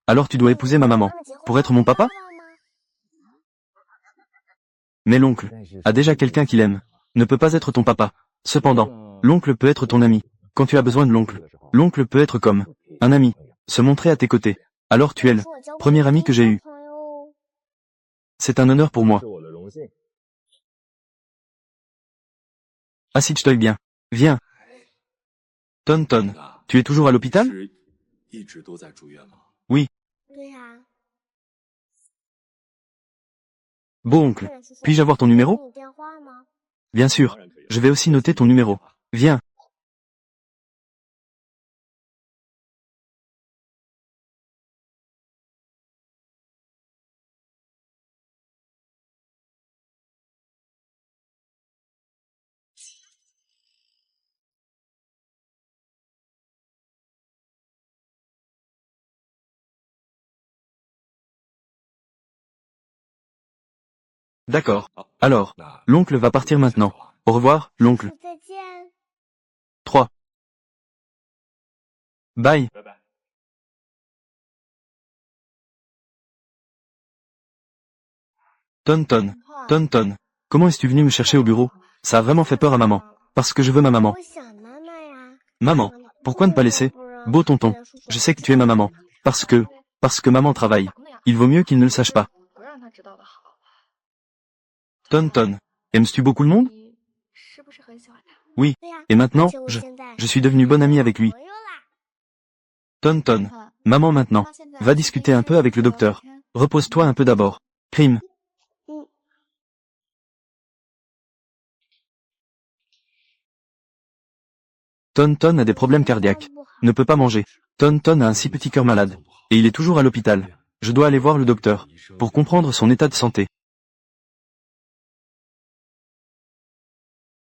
Alors tu dois épouser ma maman. Pour être mon papa? Mais l'oncle a déjà quelqu'un qui l'aime. Ne peut pas être ton papa. Cependant, l'oncle peut être ton ami. Quand tu as besoin de l'oncle peut être comme un ami. Se montrer à tes côtés. Alors tu es le premier ami que j'ai eu. C'est un honneur pour moi. Assis-toi bien. Viens. Tonton, tu es toujours à l'hôpital? Oui. Bon oncle, puis-je avoir ton numéro? Bien sûr. Je vais aussi noter ton numéro. Viens. D'accord. Alors, l'oncle va partir maintenant. Au revoir, l'oncle. 再见。 3. Bye. Tonton. Tonton. Comment es-tu venu me chercher au bureau? Ça a vraiment fait peur à maman. Parce que je veux ma maman. 我想妈妈呀。 Maman. Pourquoi ne pas laisser? Beau tonton. Je sais que tu es ma maman. Parce que maman travaille. Il vaut mieux qu'il ne le sache pas. Tonton. Aimes-tu beaucoup le monde? Oui. 对呀。 Et maintenant, 而且我现在 je suis devenue bonne amie avec lui. 朋友啦。 Tonton. Maman maintenant. Va discuter un peu avec le docteur. Repose-toi un peu d'abord. Crime. Tonton a des problèmes cardiaques. Ne peut pas manger. Tonton a un si petit cœur malade. Et il est toujours à l'hôpital. Je dois aller voir le docteur. Pour comprendre son état de santé.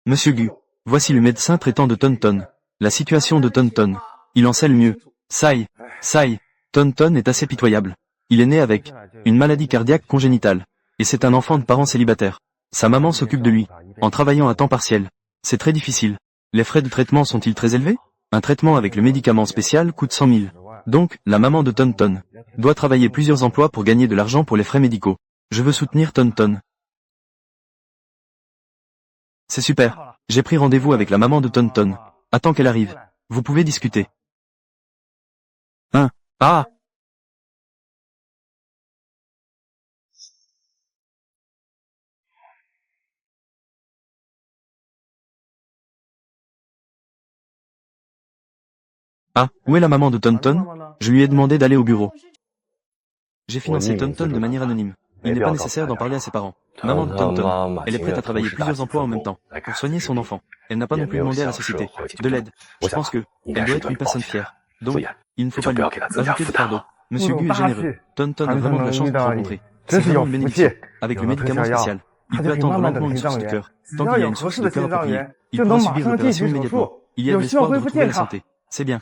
Monsieur Gu. Voici le médecin traitant de Tonton. La situation de Tonton. Il en sait le mieux. Sai. Tonton est assez pitoyable. Il est né avec une maladie cardiaque congénitale. Et c'est un enfant de parents célibataires. Sa maman s'occupe de lui, en travaillant à temps partiel. C'est très difficile. Les frais de traitement sont-ils très élevés? Un traitement avec le médicament spécial coûte 100 000. Donc, la maman de Tonton doit travailler plusieurs emplois pour gagner de l'argent pour les frais médicaux. Je veux soutenir Tonton. C'est super. J'ai pris rendez-vous avec la maman de Tonton. Attends qu'elle arrive. Vous pouvez discuter. Ah! Ah, où est la maman de Tonton? Je lui ai demandé d'aller au bureau. J'ai financé Tonton de manière anonyme. Il n'est pas nécessaire d'en parler à ses parents. Maman de Tonton, elle est prête à travailler plusieurs emplois en même temps, pour soigner son enfant. Elle n'a pas non plus demandé à la société de l'aide. Je pense que elle doit être une personne fière. Donc, il ne faut pas lui ajouter de fardeau. Monsieur Gu est généreux. Tonton a vraiment de la chance de te rencontrer. C'est vraiment une bénédiction. Avec le médicament spécial, il peut attendre lentement une source de cœur. Tant qu'il y a une source de cœur appropriée, il pourra subir l'opération immédiatement. Il y a de l'espoir de retrouver la santé. C'est bien.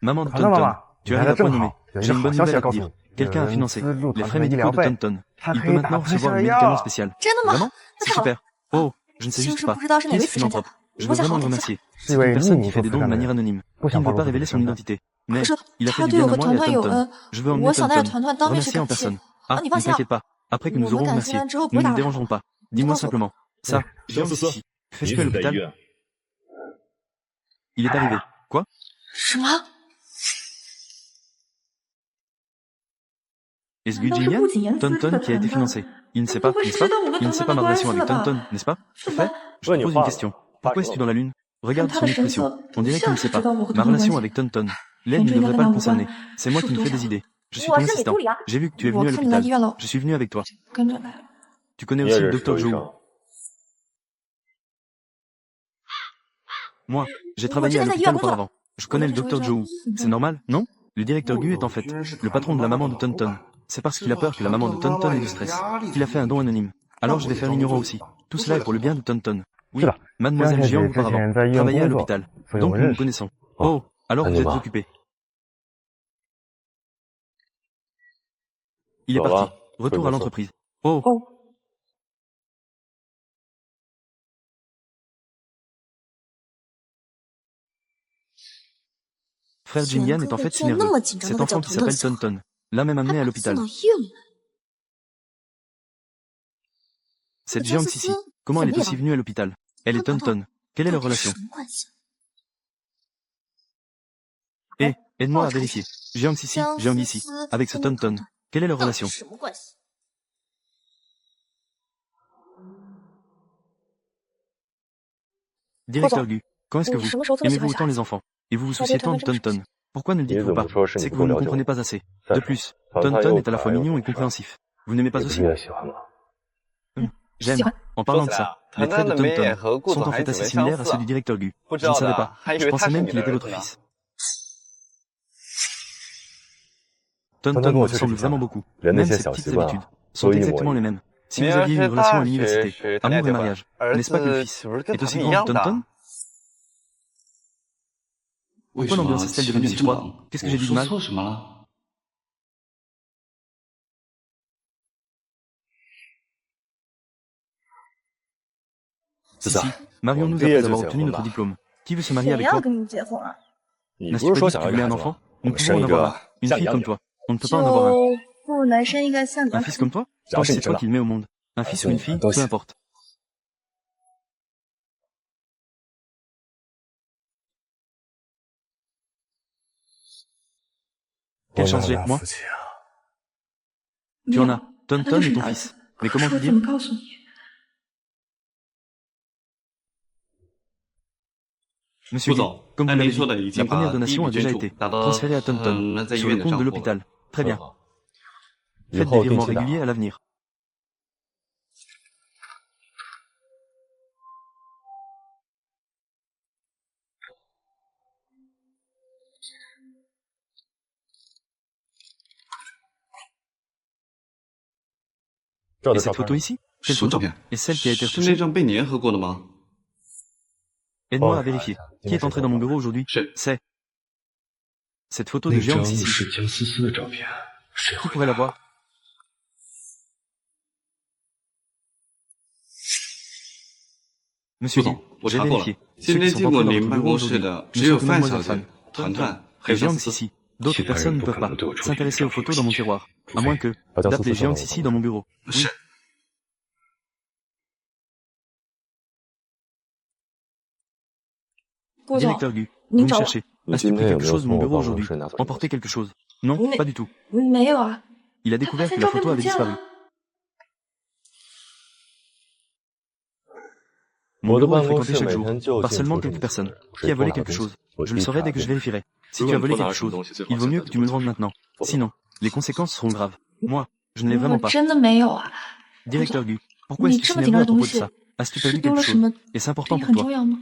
Maman de Tonton, tu arrives à point nommé. J'ai une bonne nouvelle à te dire. Quelqu'un a financé les frais médicaux de Tonton. Il peut maintenant recevoir le médicament spécial. Vraiment? C'est super. Oh, je ne sais juste pas. Qui est ce philanthrope? Je veux vraiment le remercier. C'est une personne qui fait des dons de manière anonyme, qui ne veut pas révéler son identité. Mais, il a fait du bien à moi et à Tonton. Je veux emmener Tonton remercier en personne. Ah, ne t'inquiète pas. Après que nous aurons remercié, nous ne dérangerons pas. Dis-moi simplement. Ça, viens ici. Fais-tu à l'hôpital? Il est arrivé. Quoi? Est-ce Gu Jinyan? Tonton qui a été financé. Il ne sait pas, n'est-ce pas? Il ne sait pas ma relation avec Tonton, n'est-ce pas? Fait? Je te pose une question. Pourquoi es-tu dans la lune? Regarde son expression. On dirait qu'il ne sait pas. Ma relation avec Tonton. L'aide ne devrait pas le concerner. C'est moi qui me fais des idées. Je suis ton assistant. J'ai vu que tu es venu à l'hôpital. Je suis venu avec toi. Tu connais aussi le docteur Zhou. Moi, j'ai travaillé à l'hôpital auparavant. Je connais le docteur Zhou. C'est normal, non? Le directeur Gu est en fait le patron de la maman de Tonton. C'est parce qu'il a peur que la maman de Tonton ait du stress qu'il a fait un don anonyme. Alors je vais faire l'ignorant aussi. Tout cela est pour le bien de Tonton. Oui, mademoiselle Jiang auparavant travaillait à l'hôpital. Donc nous nous connaissons. Oh, alors vous êtes occupé. Il est parti. Retour à l'entreprise. Oh. Frère Jinyan est en fait si nerveux. Cet enfant qui s'appelle Tonton l'a même amené à l'hôpital. Cette Jiang Sisi, comment elle est aussi venue à l'hôpital? Elle est Tonton. Quelle est leur relation? Aide-moi à vérifier. Jiang Sisi, avec ce Tonton. Quelle est leur relation? Directeur Gu, quand est-ce que vous aimez-vous autant les enfants? Et vous vous souciez tant de Tonton? Pourquoi ne le dites-vous pas? C'est que vous ne comprenez pas assez. De plus, Tonton est à la fois mignon et compréhensif. Vous n'aimez pas aussi? J'aime. En parlant de ça, les traits de Tonton sont en fait assez similaires à ceux du directeur Gu. Je ne savais pas. Je pensais même qu'il était votre fils. Tonton me ressemble vraiment beaucoup. Même ses petites habitudes sont exactement les mêmes. Si vous aviez une relation à l'université, amour et mariage, n'est-ce pas que le fils est aussi grand que Tonton? Pourquoi l'ambiance est-elle devenue si froide? Qu'est-ce que j'ai dit de mal? 说错什么了？ Si, marions-nous après avoir obtenu notre diplôme. Qui veut se marier 谁 avec 要 toi? 跟你结婚啊？ N'as-tu pas dit que tu voulais un enfant? Nous pouvons en avoir un. Une fille comme toi. On ne peut pas en avoir un. 就不能生一个像咱 Un fils comme toi? Tant que c'est toi qui le mets au monde. Un fils ou une fille, peu importe. Quelle chance j'ai, moi? Tu en as. Tonton est ton fils. Mais comment te 我 dire? 怎么告诉你？ Monsieur 顾 Gu, 总， comme vous 按 l'avez 您说的，已 dit, 经 la première 把第一 donation 笔 a déjà 捐助 été 打到 transférée à Tonton, 在医 sur 院 le 的 compte 账 de 户了。 l'hôpital. Très bien. 以 Faites 后 des 定 virements 期打。 réguliers à l'avenir. Et cette photo ici? Quelle 什么照 photo? 片？ Et celle qui a été 是那 retouchée? 张被粘合过的吗？ Aide-moi à vérifier. Qui est entré dans mon bureau aujourd'hui? 是 C'est cette photo de 那 Jiang 张 Sisi. 是江思思的照片，谁 Qui 会 pourrait 拿？ l'avoir? Monsieur 顾 Gu, 总，我 j'ai 查过了， vérifié. 现 Ceux 在 qui sont 进过 entrés dans 您 votre 办 bureau 公室 aujourd'hui 的 ne 只有 sont que 范小 Mademoiselle 姐、 Fan, 团 Tonton 团还 et 有张 Jiang 思思。 Sisi. D'autres Qui personnes ne t'arrive peuvent pour pas que nous deux s'intéresser aux retrouvions photos dans mon tiroir, à moins que Attends, d'appeler ça, Jiang ça, Sisi ça. dans mon bureau. Oui. 是 顾总， Directeur Gu, 您 vous me 找我？ cherchez. 你 As-tu 今 pris 天有 quelque 没有 chose de 从 mon 我 bureau 办公 aujourd'hui? 室拿走 Emporté 东西？ quelque chose? Non, Mais- pas du tout. 没有啊。 Il a 他 découvert 发 que 现 la 照片 photo 不 avait 见 disparu. 了。 Mon 我的 bureau est 办公 fréquenté 室 chaque 每 jour 天就 par 进 seulement 出这 quelques 么几 personnes. 个人， Qui 谁 a 偷 volé 拿 quelque 东西 chose? 我 Je 一 le 查 saurai dès que 就 je vérifierai. Si 如 tu 果 as 你 volé 偷拿 quelque 了什么 chose, 东西，最好 il 是 vaut 在 mieux 咱 que tu me le rendes maintenant. 否则 Sinon, les conséquences seront graves. Moi, je ne l'ai 我 vraiment pas. 真的没有啊。 Directeur Gu, pourquoi est-ce 你 que 这 tu 么 es 紧 nerveux 张 à 的东 propos de 西， ça? As-tu 是 perdu 丢 quelque 了什 chose? 么？ Et c'est 这 important 也 pour 很 toi. 重要吗？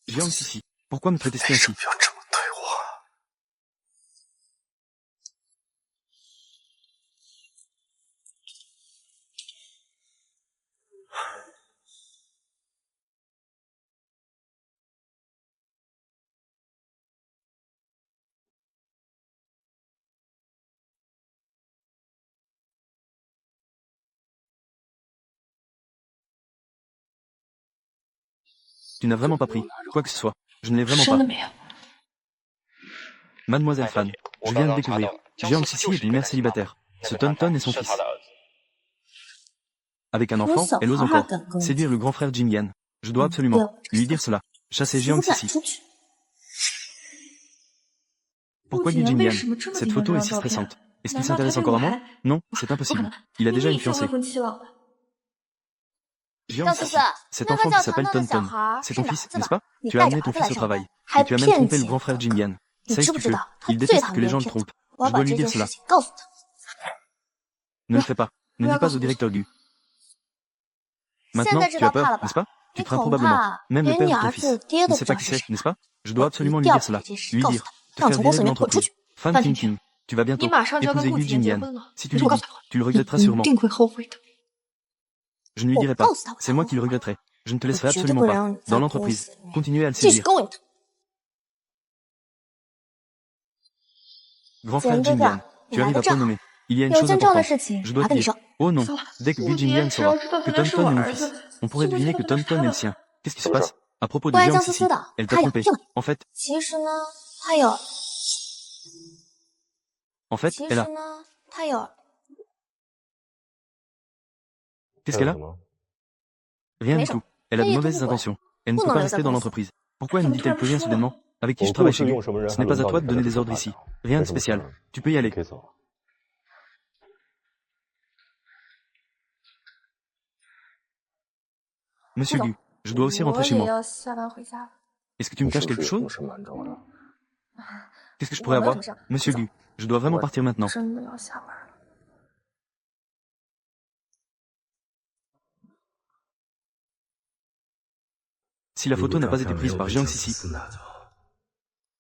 Jiang Sisi, pourquoi me traiter-tu 为什 ainsi? 么要这么对我？ Tu n'as vraiment pas pris quoi que ce soit. Je ne l'ai vraiment 真的 pas. 没有。 Mademoiselle Fan, je viens de découvrir. Jiang Sisi est une mère célibataire. Ce Tonton est son fils. Avec un enfant, elle ose encore séduire le grand frère Jin Yan. Je dois absolument lui dire cela. Chasser Jiang 不敢 Sisi. 出去。 Pourquoi Jian dit Jin 为 Yan? 什么这么 Cette 紧张 photo 这 est 张 si 照片？ stressante. Est-ce qu'il 难道他 s'intéresse 对 encore 我 à moi? 还？ Non, c'est 不可 impossible. 能， Il a déjà 你 une 已经未 fiancée. 婚妻了。 Jiang 张思 Sisi, 思， cet 那 enfant 个 qui 叫 s'appelle 腾腾的小 Tonton, 孩 c'est 是 ton 你儿 fils, 子 n'est-ce 吧？ pas? 你 Tu as 带着 amené 儿 ton 子来 fils au 上班， travail. 还 Et tu as même 骗 trompé le 钱 grand frère 可 Jin Yan. 你 Sais-tu 知不知 que 道他 il 最 déteste 讨 que 厌 les gens le 骗子？ trompent? 我要 Je 把 dois lui 这 dire 件事 cela. 情告诉他。 Ne le fais pas. Ne Ouais. dis pas au directeur Gu. 现 Maintenant, 在知 tu as 道怕 peur, 了吧 n'est-ce pas? Tu 你 crains 恐 probablement. 怕 Même le 连 père 你 de ton 儿 fils. 子爹 Ne 都 sait 不知 pas 道 qui 是 c'est, 谁。 n'est-ce pas? Je 我 dois 一 absolument 定 lui 要 dire 把 cela. 这件事 Lui 告诉 dire. 他， Te 让 faire 从公 virer 司 de 里面滚出 l'entreprise. 去。 Fan 范 King 景 King. Tu vas 你 bientôt 马上就要跟 épouser 顾 Gu 子妍 Jin 结 Yan. 婚了， Si 你 tu 说 lui 告诉 dis, 他， tu le regretteras 你 sûrement. 一定会后悔的。 Je ne lui 我 dirai 告 pas. 诉他， C'est moi qui le regretterai. Je ne te laisserai 我绝对 absolument 不 pas. 让你 Dans 在公 l'entreprise. 司里面 Continuez à le 继续 séduire. 勾引他。 Grand 简 frère 这 Jin 个 Yan. 你 Tu 来 arrives 的 à 正 point 好， nommé. Il y a une 有 chose 件重要的 importante. 事情 Je 我 dois 要 te 跟你 dire. 说。 Oh non. 算了， Dès que 顾 Gu 子 Jin 妍 Yan 只要 saura 知道 que 他是 Tonton 我 est mon 儿 fils, 子， on pourrait 就会 deviner 觉 que 得他是 Tonton 他 est le 的。 sien. Qu'est-ce qui se 不是 passe? À propos de 关于 Jiang 江思 Sisi. 思的， Elle t'a 他有 trompé. 病了。 En fait, 其实呢，他有， en fait, 其 elle 实 a. 呢，他有。 Qu'est-ce 还 qu'elle 有 a? 什么？ Rien Mais du non. tout. Elle a de Mais mauvaises tout, ouais. intentions. Elle ne Vous peut n'en pas avez rester pas dans pensé. l'entreprise. Pourquoi ne Comme dit-elle toi, plus rien le choix. soudainement? Avec qui 我 je 故 travaille 事 chez lui? 用什么人 Ce 还 n'est 能 pas à 帮 toi 你 de 开 donner 这 des 手 ordres 法 ici. 呢？ Rien 没 de 什么事 spécial. 儿， Tu peux y 你 aller. 可以走。 Monsieur 不走 Gu, je dois aussi rentrer 我 chez 也 moi. 要下班回家了。 Est-ce que tu 你 me 是 caches 不是 quelque 有什 chose? 么事瞒着我呢？ Qu'est-ce que je 我 pourrais 没有 avoir? 什么事儿。 Monsieur 不走 Gu, je dois vraiment Ouais. partir maintenant. 真的要下班了。 Si la 如 photo 果 n'a 照 pas été 片没 prise 有 par 被 Jiang 江思 Sisi, 思拿走，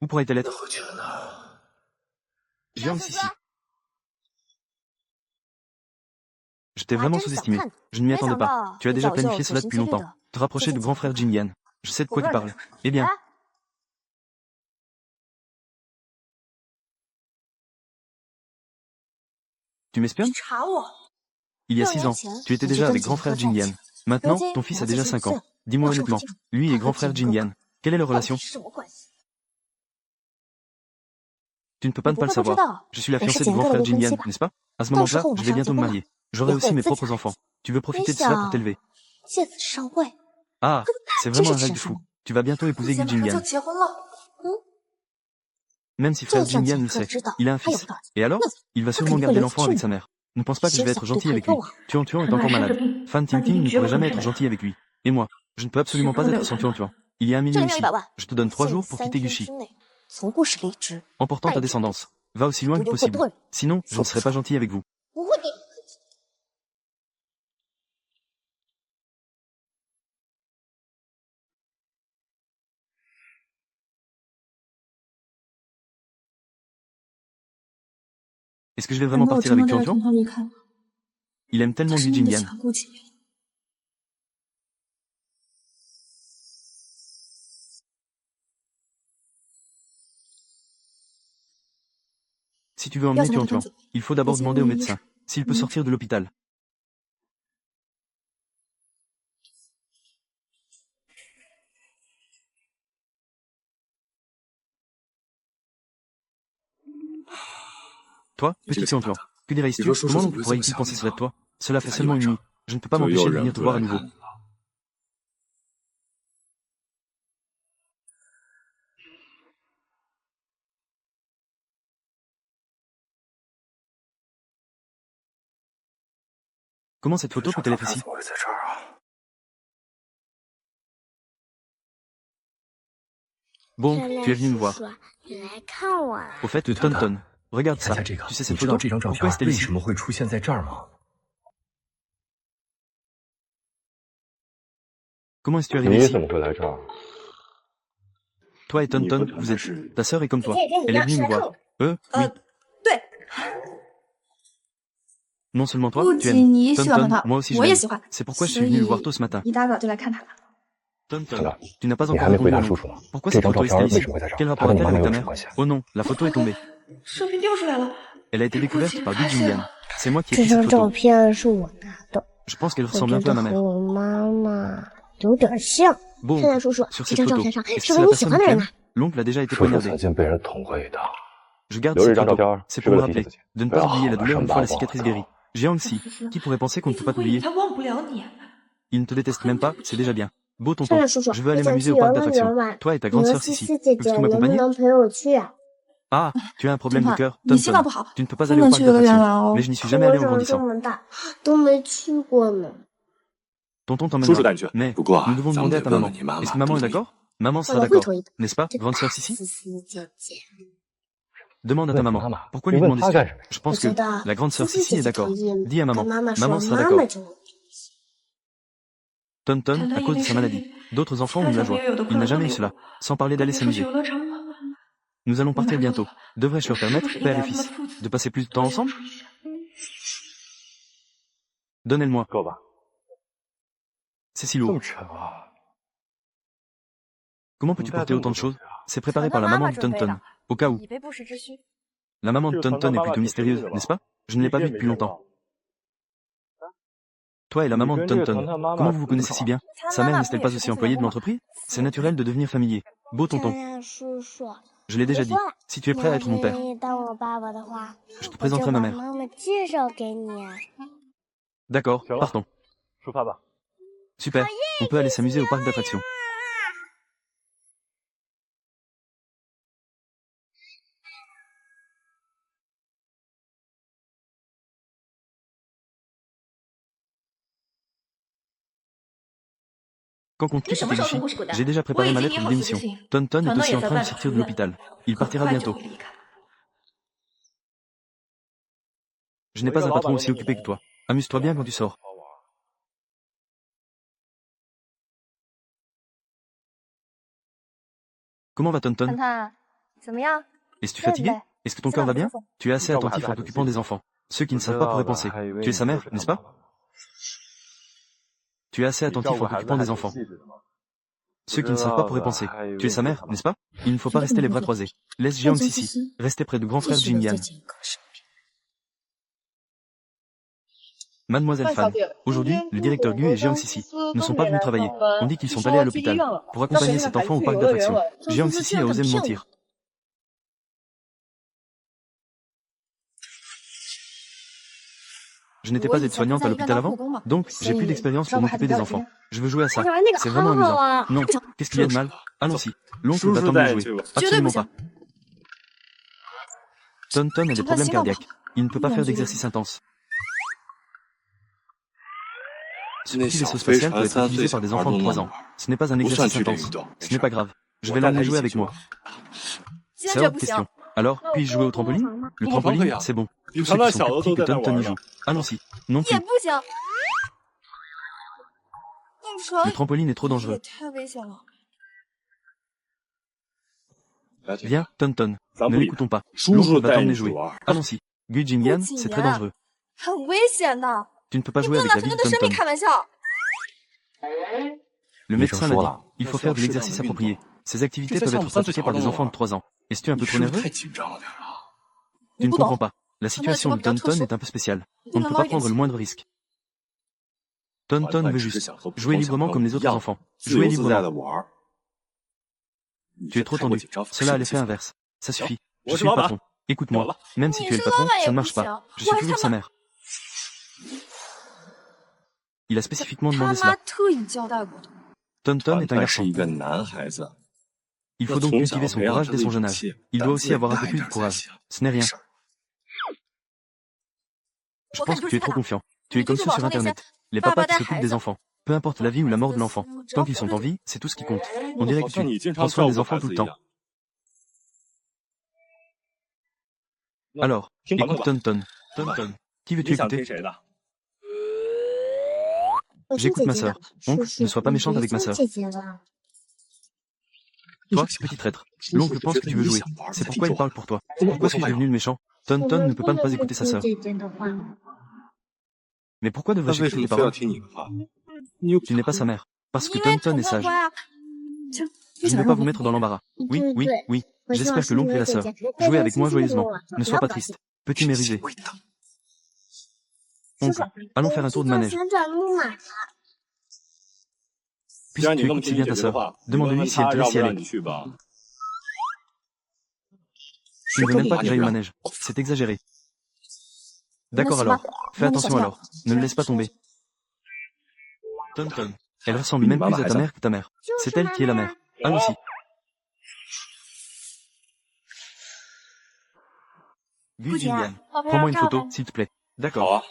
où pourrait-elle 那 être? 会去了哪儿？ Jiang 思思 Sisi. Je t'ai vraiment sous-estimé. Je ne m'y attendais pas. Tu as déjà planifié cela depuis longtemps. Te rapprocher de grand frère Jin Yan. Je sais de quoi tu parles. Eh bien. Tu m'espionnes? Il y a 6 ans, tu étais déjà avec grand frère Jin Yan. Maintenant, ton fils a déjà 5 ans. Dis-moi honnêtement, lui et grand frère Jin Yan, quelle est leur relation? Tu ne peux pas ne pas le savoir. Je suis la fiancée de grand frère Jin Yan, n'est-ce pas? À ce moment-là, je vais bientôt me marier. J'aurai aussi mes propres enfants. Tu veux profiter de cela pour t'élever. Ah, c'est vraiment un rêve de fou. Tu vas bientôt épouser Yu Jin Yan. Même si frère Jin Yan le sait, il a un fils. Et alors? Il va sûrement garder l'enfant avec sa mère. Ne pense pas que je vais être gentil avec lui. Tuan Tuan est encore malade. Fan Ting Ting ne pourrait jamais être gentil avec lui. Et moi, je ne peux absolument pas être sans Tuan Tuan. Il y a un milieu ici. Je te donne 3 jours pour quitter Gushi. Emportant ta descendance. Va aussi loin que possible. Sinon, je ne serai pas gentil avec vous. Est-ce que je vais vraiment partir avec Tuan Tuan? Il aime tellement Yu Jin Yan. Si tu veux emmener Tuan Tuan, il faut d'abord demander au médecin s'il peut sortir de l'hôpital. Toi, petit Tuan Tuan, que dirais-tu? Comment l'on pourrait-il penser cela de toi? Cela fait seulement une nuit. Je ne peux pas m'empêcher de venir te voir à nouveau. Comment cette photo peut-elle être ici? Bon, tu es venu me voir. Au fait, Tonton, regarde ça. Tu sais cette photo? Pourquoi est-elle ici? Comment est-ce que tu es arrivé ici? Toi et Tonton, vous êtes... Ta sœur est comme toi. Elle est venue me voir. Oui. Non seulement toi, tu aimes Tonton, moi aussi je l'aime. C'est pourquoi je suis venu le voir tôt ce matin. Tonton, tu n'as pas encore répondu à mon nom. Pourquoi cette photo est-elle ici? Quel rapport a-t-elle avec ta mère? Oh non, la photo est tombée. Elle a été découverte par Yu Jin Yan. C'est moi qui ai pris cette photo. Je pense qu'elle ressemble un peu à ma mère. Bon, sur cette photo, est-ce que c'est la personne que tu aimes? L'oncle a déjà été poignardé. Je garde cette photo. C'est pour me rappeler de ne pas oublier la douleur une fois la cicatrice guérie. Jiangxi, qui pourrait penser qu'on ne peut pas t'oublier? Il ne te déteste même pas, c'est déjà bien. Beau tonton, je veux aller m'amuser au parc d'attractions. Toi et ta grande sœur Sissi, peux-tu m'accompagner? Ah, tu as un problème de cœur, Tonton. Tu ne peux pas aller au parc d'attractions. Mais je n'y suis jamais allé en grandissant. Tonton t'emmènera. Mais, nous devons demander à ta maman. Est-ce que maman est d'accord? Maman sera d'accord. N'est-ce pas, grande sœur Sissi? Demande à ta maman. Pourquoi lui demander ça? Je pense que la grande sœur Sissi est d'accord. Dis à maman. Maman sera d'accord. Tonton, à cause de sa maladie. D'autres enfants ont de la joie. Il n'a jamais eu cela. Sans parler d'aller s'amuser. Nous allons partir bientôt. Devrais-je leur permettre, père et fils, de passer plus de temps ensemble? Donnez-le-moi. C'est si lourd. Comment peux-tu porter autant de choses? C'est préparé par la maman de Tonton. Au cas où. La maman de Tonton est plutôt mystérieuse, n'est-ce pas? Je ne l'ai pas vue depuis longtemps. Toi et la maman de Tonton, comment vous vous connaissez si bien? Sa mère n'est-elle pas aussi employée de l'entreprise? C'est naturel de devenir familier. Beau tonton. Je l'ai déjà dit, si tu es prêt à être mon père, je te présenterai ma mère. D'accord, partons. Super, on peut aller s'amuser au parc d'attractions. Quand comptes-tu quitter Gushi? J'ai déjà préparé ma lettre de démission. Tonton est aussi en train de sortir de l'hôpital. Il partira bientôt. Je n'ai pas un patron aussi occupé que toi. Amuse-toi bien quand tu sors. Comment va Tonton? Es-tu fatigué? Est-ce que ton cœur va bien? Tu es assez attentif en t'occupant des enfants. Ceux qui ne savent pas pourraient penser. Tu es sa mère, n'est-ce pas? Tu es assez attentif en t'occupant des enfants. Ceux qui ne savent pas pourraient penser. Tu es sa mère, n'est-ce pas? Il ne faut pas rester les bras croisés. Laisse Jiang Sisi rester près de grand frère Jin Yan. Mademoiselle Fan, aujourd'hui, le directeur Gu et Jiang Sisi ne sont pas venus travailler. On dit qu'ils sont allés à l'hôpital pour accompagner cet enfant au parc d'attractions. Jiang Sisi a osé me mentir. Je n'étais pas aide-soignante à l'hôpital avant, donc j'ai plus d'expérience pour m'occuper des enfants. Je veux jouer à ça. C'est vraiment amusant. Non, qu'est-ce qu'il y a de mal? Allons-y. L'oncle va t'emmener jouer. Absolument pas. Tonton a des problèmes cardiaques. Il ne peut pas faire d'exercice intense. Ce petit vaisseau spatial peut être utilisé par des enfants de 3 ans. Ce n'est pas un exercice intense. Ce n'est pas grave. Je vais l'emmener jouer avec moi. C'est hors de question. Alors, puis-je jouer au trampoline? Le trampoline, c'est bon. Tous ceux qui sont plus petits que Tonton y jouent. Allons-y. Non plus. Le trampoline est trop dangereux. Viens, Tonton. Ne l'écoutons pas. L'oncle va t'emmener jouer. Allons-y. Gu Jingyan, c'est très dangereux. Tu ne peux pas jouer avec la vie de Tonton. Le médecin l'a dit. Il faut faire de l'exercice approprié. Ces activités peuvent être pratiquées par des enfants de 3 ans. Es-tu un peu trop nerveux? Tu ne comprends pas. La situation de Tonton est un peu spéciale. On ne peut pas prendre le moindre risque. Tonton veut juste jouer librement comme les autres enfants. Jouer librement. Tu es trop tendu. Cela a l'effet inverse. Ça suffit. Je suis le patron. Écoute-moi. Même si tu es le patron, ça ne marche pas. Je suis toujours sa mère. Il a spécifiquement demandé cela. Tonton est un garçon. Il faut donc cultiver son courage dès son jeune âge. Il doit aussi avoir un peu plus de courage. Ce n'est rien. Je pense que tu es trop confiant. Tu es comme ceux sur Internet. Les papas qui s'occupent des enfants. Peu importe la vie ou la mort de l'enfant. Tant qu'ils sont en vie, c'est tout ce qui compte. On dirait que tu prends soin des enfants tout le temps. Alors, écoute Tonton. Tonton, qui veux-tu écouter? J'écoute ma sœur. Oncle, ne sois pas méchante avec ma sœur. Toi, petit traître. L'oncle pense que tu veux jouer. C'est pourquoi il parle pour toi. Pourquoi suis-je devenu le méchant? Tonton ne peut pas ne pas écouter sa sœur. Mais pourquoi devrais-je écouter tes paroles? Tu n'es pas sa mère. Parce que Tonton est sage. Je ne veux pas vous mettre dans l'embarras. Oui, oui, oui. J'espère que l'oncle et la sœur. Jouez avec moi joyeusement. Ne sois pas triste. Peux-tu m'ériser? Oncle, allons faire un tour de manège. Puisque tu écoutes si bien ta sœur, demande-lui si elle te laisse y aller. Tu ne veux même pas que j'aille au manège. C'est exagéré. D'accord alors. Fais attention alors. Ne le laisse pas tomber. Tonton. Elle ressemble même plus à ta mère que ta mère. C'est elle qui est la mère. Allons-y. Gu Jingyan, prends-moi une photo, s'il te plaît. D'accord.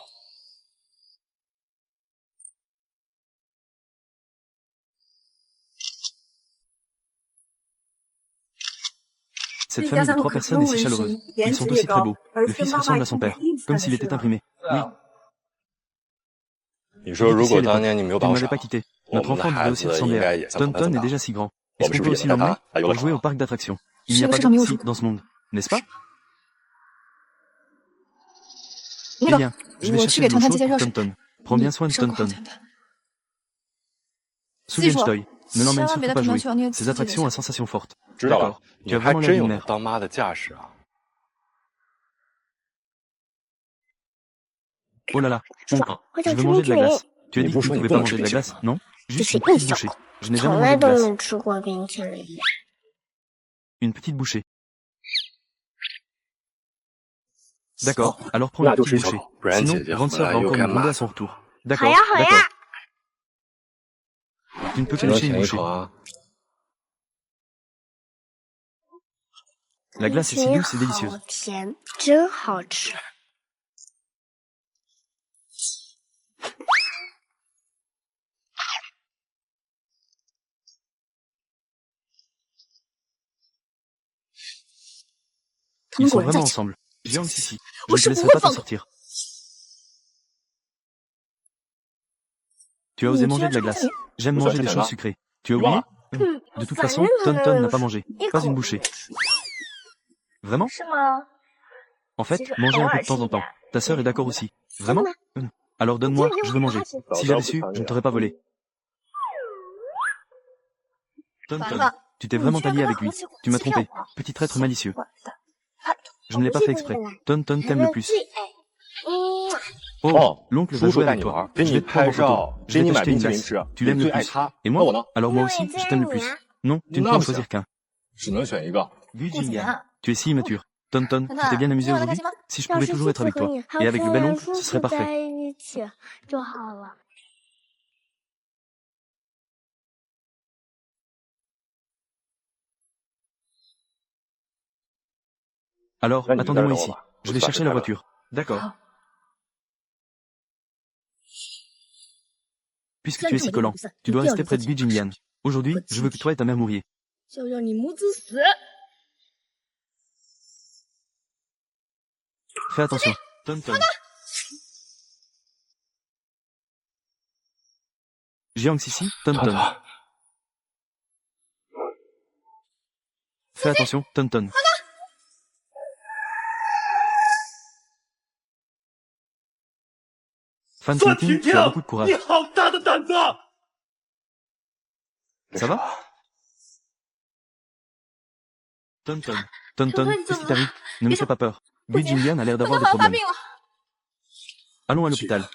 Cette famille de 3 personnes est si chaleureuse. Ils sont aussi très beaux. Le fils ressemble à son père, comme s'il était imprimé. Oui. Tu ne m'avais pas quitté. Notre enfant devait aussi ressembler à... Tonton est déjà si grand. Est-ce qu'on peut aussi l'emmener pour jouer au parc d'attractions? Il n'y a pas de si dans ce monde, n'est-ce pas? Eh bien, je vais chercher de l'eau chaude pour Tonton. Prends bien soin de Tonton. Souviens-toi, ne l'emmène surtout pas jouer. Ces attractions à sensations fortes. D'accord, tu as vraiment l'air d'une mère. Oh là là, oncle, je veux manger de la glace. Tu as dit que tu ne pouvais pas manger de la glace, non? Juste une petite bouchée. Je n'ai jamais mangé de glace. Une petite bouchée. D'accord, alors prends une petite bouchée. Sinon, grande sœur va encore me gronder à son retour. D'accord, d'accord. Tu ne peux que lécher une bouchée. La glace est si douce et délicieuse. Ils sont vraiment ensemble. Jiang Sisi, je ne te laisserai pas t'en sortir. Tu as osé manger de la glace. J'aime manger des choses sucrées. Tu as oublié? De toute façon, Tonton n'a pas mangé. Pas une bouchée. Vraiment? En fait, manger un peu de temps en temps. Ta sœur est d'accord aussi. Vraiment? Alors donne-moi, je veux manger. S'il avait su, je ne t'aurais pas volé. Tonton, tu t'es vraiment allié avec lui. Tu m'as trompé. Petit traître malicieux. Je ne l'ai pas fait exprès. Tonton t'aime le plus. Oh, l'oncle va jouer avec toi. Je vais te prendre en photo. Je vais t'acheter une glace. Tu l'aimes le plus. Et moi? Alors moi aussi, je t'aime le plus. Non, tu ne peux en choisir qu'un. Gu Jinglian, tu es si immature. Tonton, tu t'es bien amusé aujourd'hui? Si je pouvais toujours être avec toi, et avec le bel oncle, ce serait parfait. Alors, attendez-moi ici. Je vais chercher la voiture. D'accord. Puisque tu es si collant, tu dois rester près de Gu Jinglian. Aujourd'hui, je veux que toi et ta mère mouriez. Fais attention. Tonton. Jiang Sisi, Tonton. Fais attention, Tonton. Fan Tintin, tu as beaucoup de courage. Ça va? Tonton. Tonton, qu'est-ce qui t'arrive? Ne me fais pas peur. Gu Jinglian a l'air d'avoir des problèmes. Allons à l'hôpital.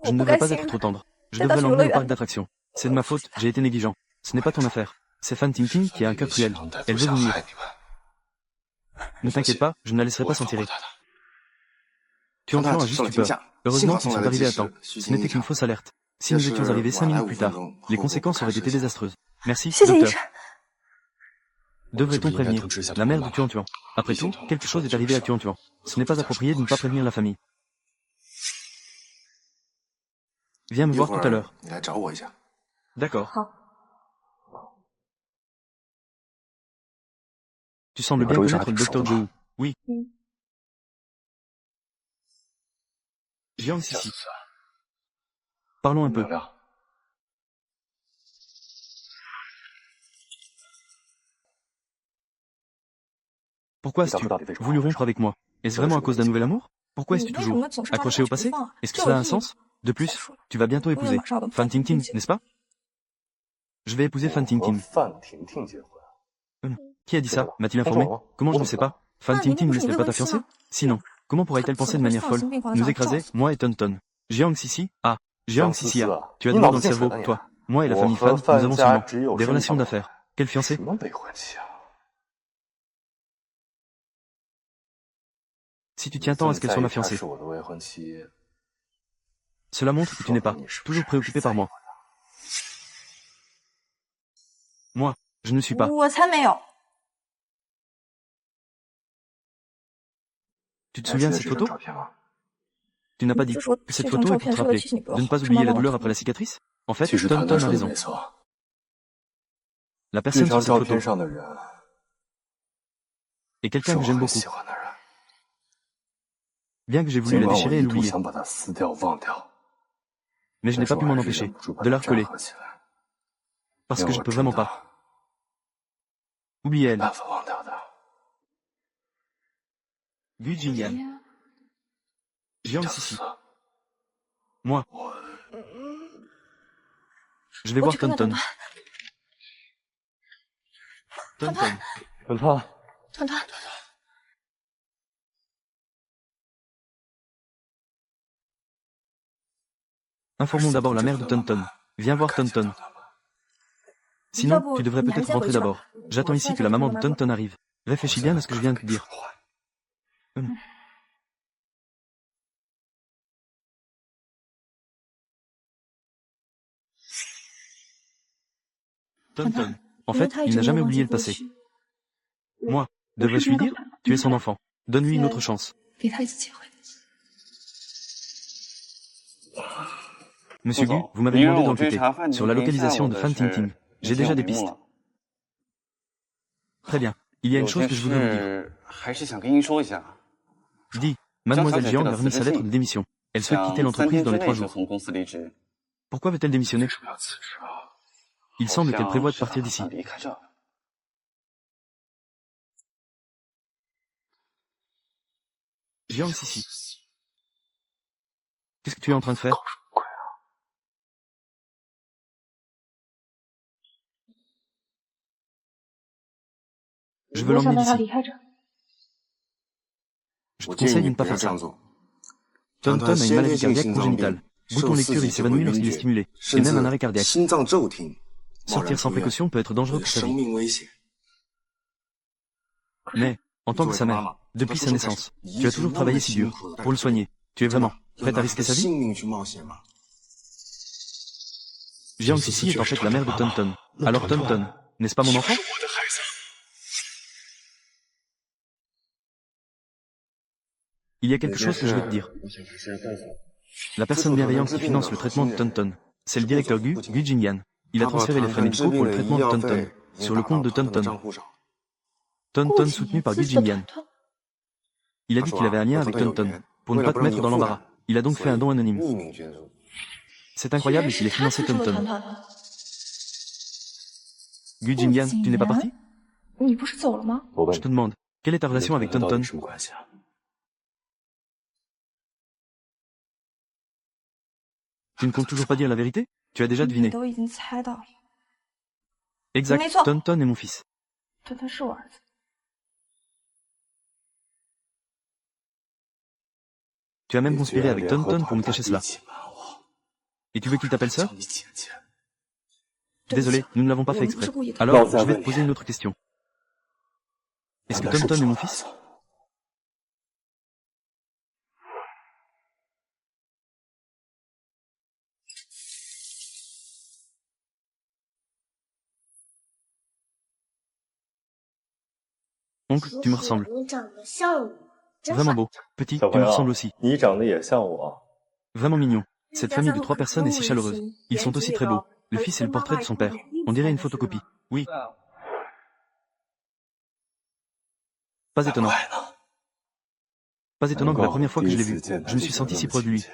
Je ne devrais pas être trop tendre. Je devrais l'emmener au parc d'attractions. C'est de ma faute, j'ai été négligent. Ce n'est pas ton affaire. C'est Fan Tintin qui a un cœur cruel. Elle veut vous nuire. Ne t'inquiète pas, je ne la laisserai pas s'en tirer. Tu en as juste eu peur. Heureusement qu'ils sont arrivés à temps. Ce n'était qu'une fausse alerte. Si nous étions arrivés 5 minutes plus tard, les conséquences auraient été désastreuses. Merci, docteur. Devrait-on prévenir la mère de Tuan-Tuan? Après tout, quelque chose est arrivé à Tuan-Tuan. Ce n'est pas approprié de ne pas prévenir la famille. Viens me voir tout à l'heure. D'accord. Tu sembles bien connaître le docteur Zhou. Oui. Jiang Sisi. Parlons un peu. Pourquoi as-tu voulu rompre avec moi? Est-ce vraiment à cause d'un nouvel amour? Pourquoi es-tu toujours accroché au passé? Est-ce que cela a un sens? De plus, tu vas bientôt épouser Fan Tintin, n'est-ce pas? Je vais épouser Fan Tintin. Qui a dit ça? M'a-t-il informé? Comment je ne sais pas? Fan Tintin n'est-elle pas ta fiancée? Sinon, comment pourrait-elle penser de manière folle? Nous écraser, moi et Tonton. Jiang Sisi, ah. Jiang Sisi, ah. Tu as de l'or dans le cerveau, toi. Moi et la famille Fan, nous avons seulement des relations d'affaires. Quelle fiancée? Si tu tiens tant à ce qu'elle soit ma fiancée. Cela montre que tu n'es pas toujours préoccupé par moi. Moi, je ne le suis pas. Tu te souviens de cette photo? Tu n'as pas dit que cette photo est pour te rappeler de ne pas oublier la douleur après la cicatrice? En fait, Tonton a raison. La personne sur cette photo est quelqu'un que j'aime beaucoup. Bien que j'ai voulu la déchirer et l'oublier. Mais je n'ai pas pu m'en empêcher de la recoller. Parce que je ne peux vraiment pas oublier elle. Gu Jinglian. Jiang Sisi. Moi. Je vais voir Tonton. Tonton. Informons d'abord la mère de Tonton. Viens voir Tonton. Sinon, tu devrais peut-être rentrer d'abord. J'attends ici que la maman de Tonton arrive. Réfléchis bien à ce que je viens de te dire. Tonton. En fait, il n'a jamais oublié le passé. Moi, devrais-je lui dire? Tu es son enfant. Donne-lui une autre chance. Monsieur Gu, vous m'avez demandé d'enquêter sur la localisation de Fan Tintin. J'ai déjà des pistes. Très bien. Il y a une chose que je voudrais vous dire. Dis, Mademoiselle Jiang a remis sa lettre de démission. Elle souhaite quitter l'entreprise dans les 3 jours. Pourquoi veut-elle démissionner? Il semble qu'elle prévoit de partir d'ici. Jiang Sisi. Qu'est-ce que tu es en train de faire? Je veux l'emmener d'ici. Je te conseille de ne pas faire ça. Tonton a une maladie cardiaque congénitale. Bouton lecture, il s'évanouit lorsqu'il est stimulé. Et même un arrêt cardiaque. Sortir sans précaution peut être dangereux pour sa vie. Mais, en tant que sa mère, depuis sa naissance, tu as toujours travaillé si dur pour le soigner. Tu es vraiment prête à risquer sa vie? Jiang Sisi est en fait la mère de Tonton. Alors Tonton, n'est-ce pas mon enfant? Il y a quelque chose que je veux te dire. La personne bienveillante qui finance le traitement de Tonton, c'est le directeur Gu Jingyan. Il a transféré les frais médicaux pour le traitement de Tonton sur le compte de Tonton. Tonton soutenu par Gu Jingyan. Il a dit qu'il avait un lien avec Tonton, pour ne pas te mettre dans l'embarras. Il a donc fait un don anonyme. C'est incroyable qu'il ait financé Tonton. Gu Jingyan, tu n'es pas parti? Je te demande, quelle est ta relation avec Tonton? Tu ne comptes toujours pas dire la vérité? Tu as déjà deviné. Exact, Tonton est mon fils. Tu as même conspiré avec Tonton pour me cacher cela. Et tu veux qu'il t'appelle sœur? Désolé, nous ne l'avons pas fait exprès. Alors, je vais te poser une autre question. Est-ce que Tonton est mon fils? Oncle, tu me ressembles. Vraiment beau. Petit, tu me ressembles aussi. Vraiment mignon. Cette famille de 3 personnes est si chaleureuse. Ils sont aussi très beaux. Le fils est le portrait de son père. On dirait une photocopie. Oui. Pas étonnant. Pas étonnant que la première fois que je l'ai vu, je me suis senti si proche de lui.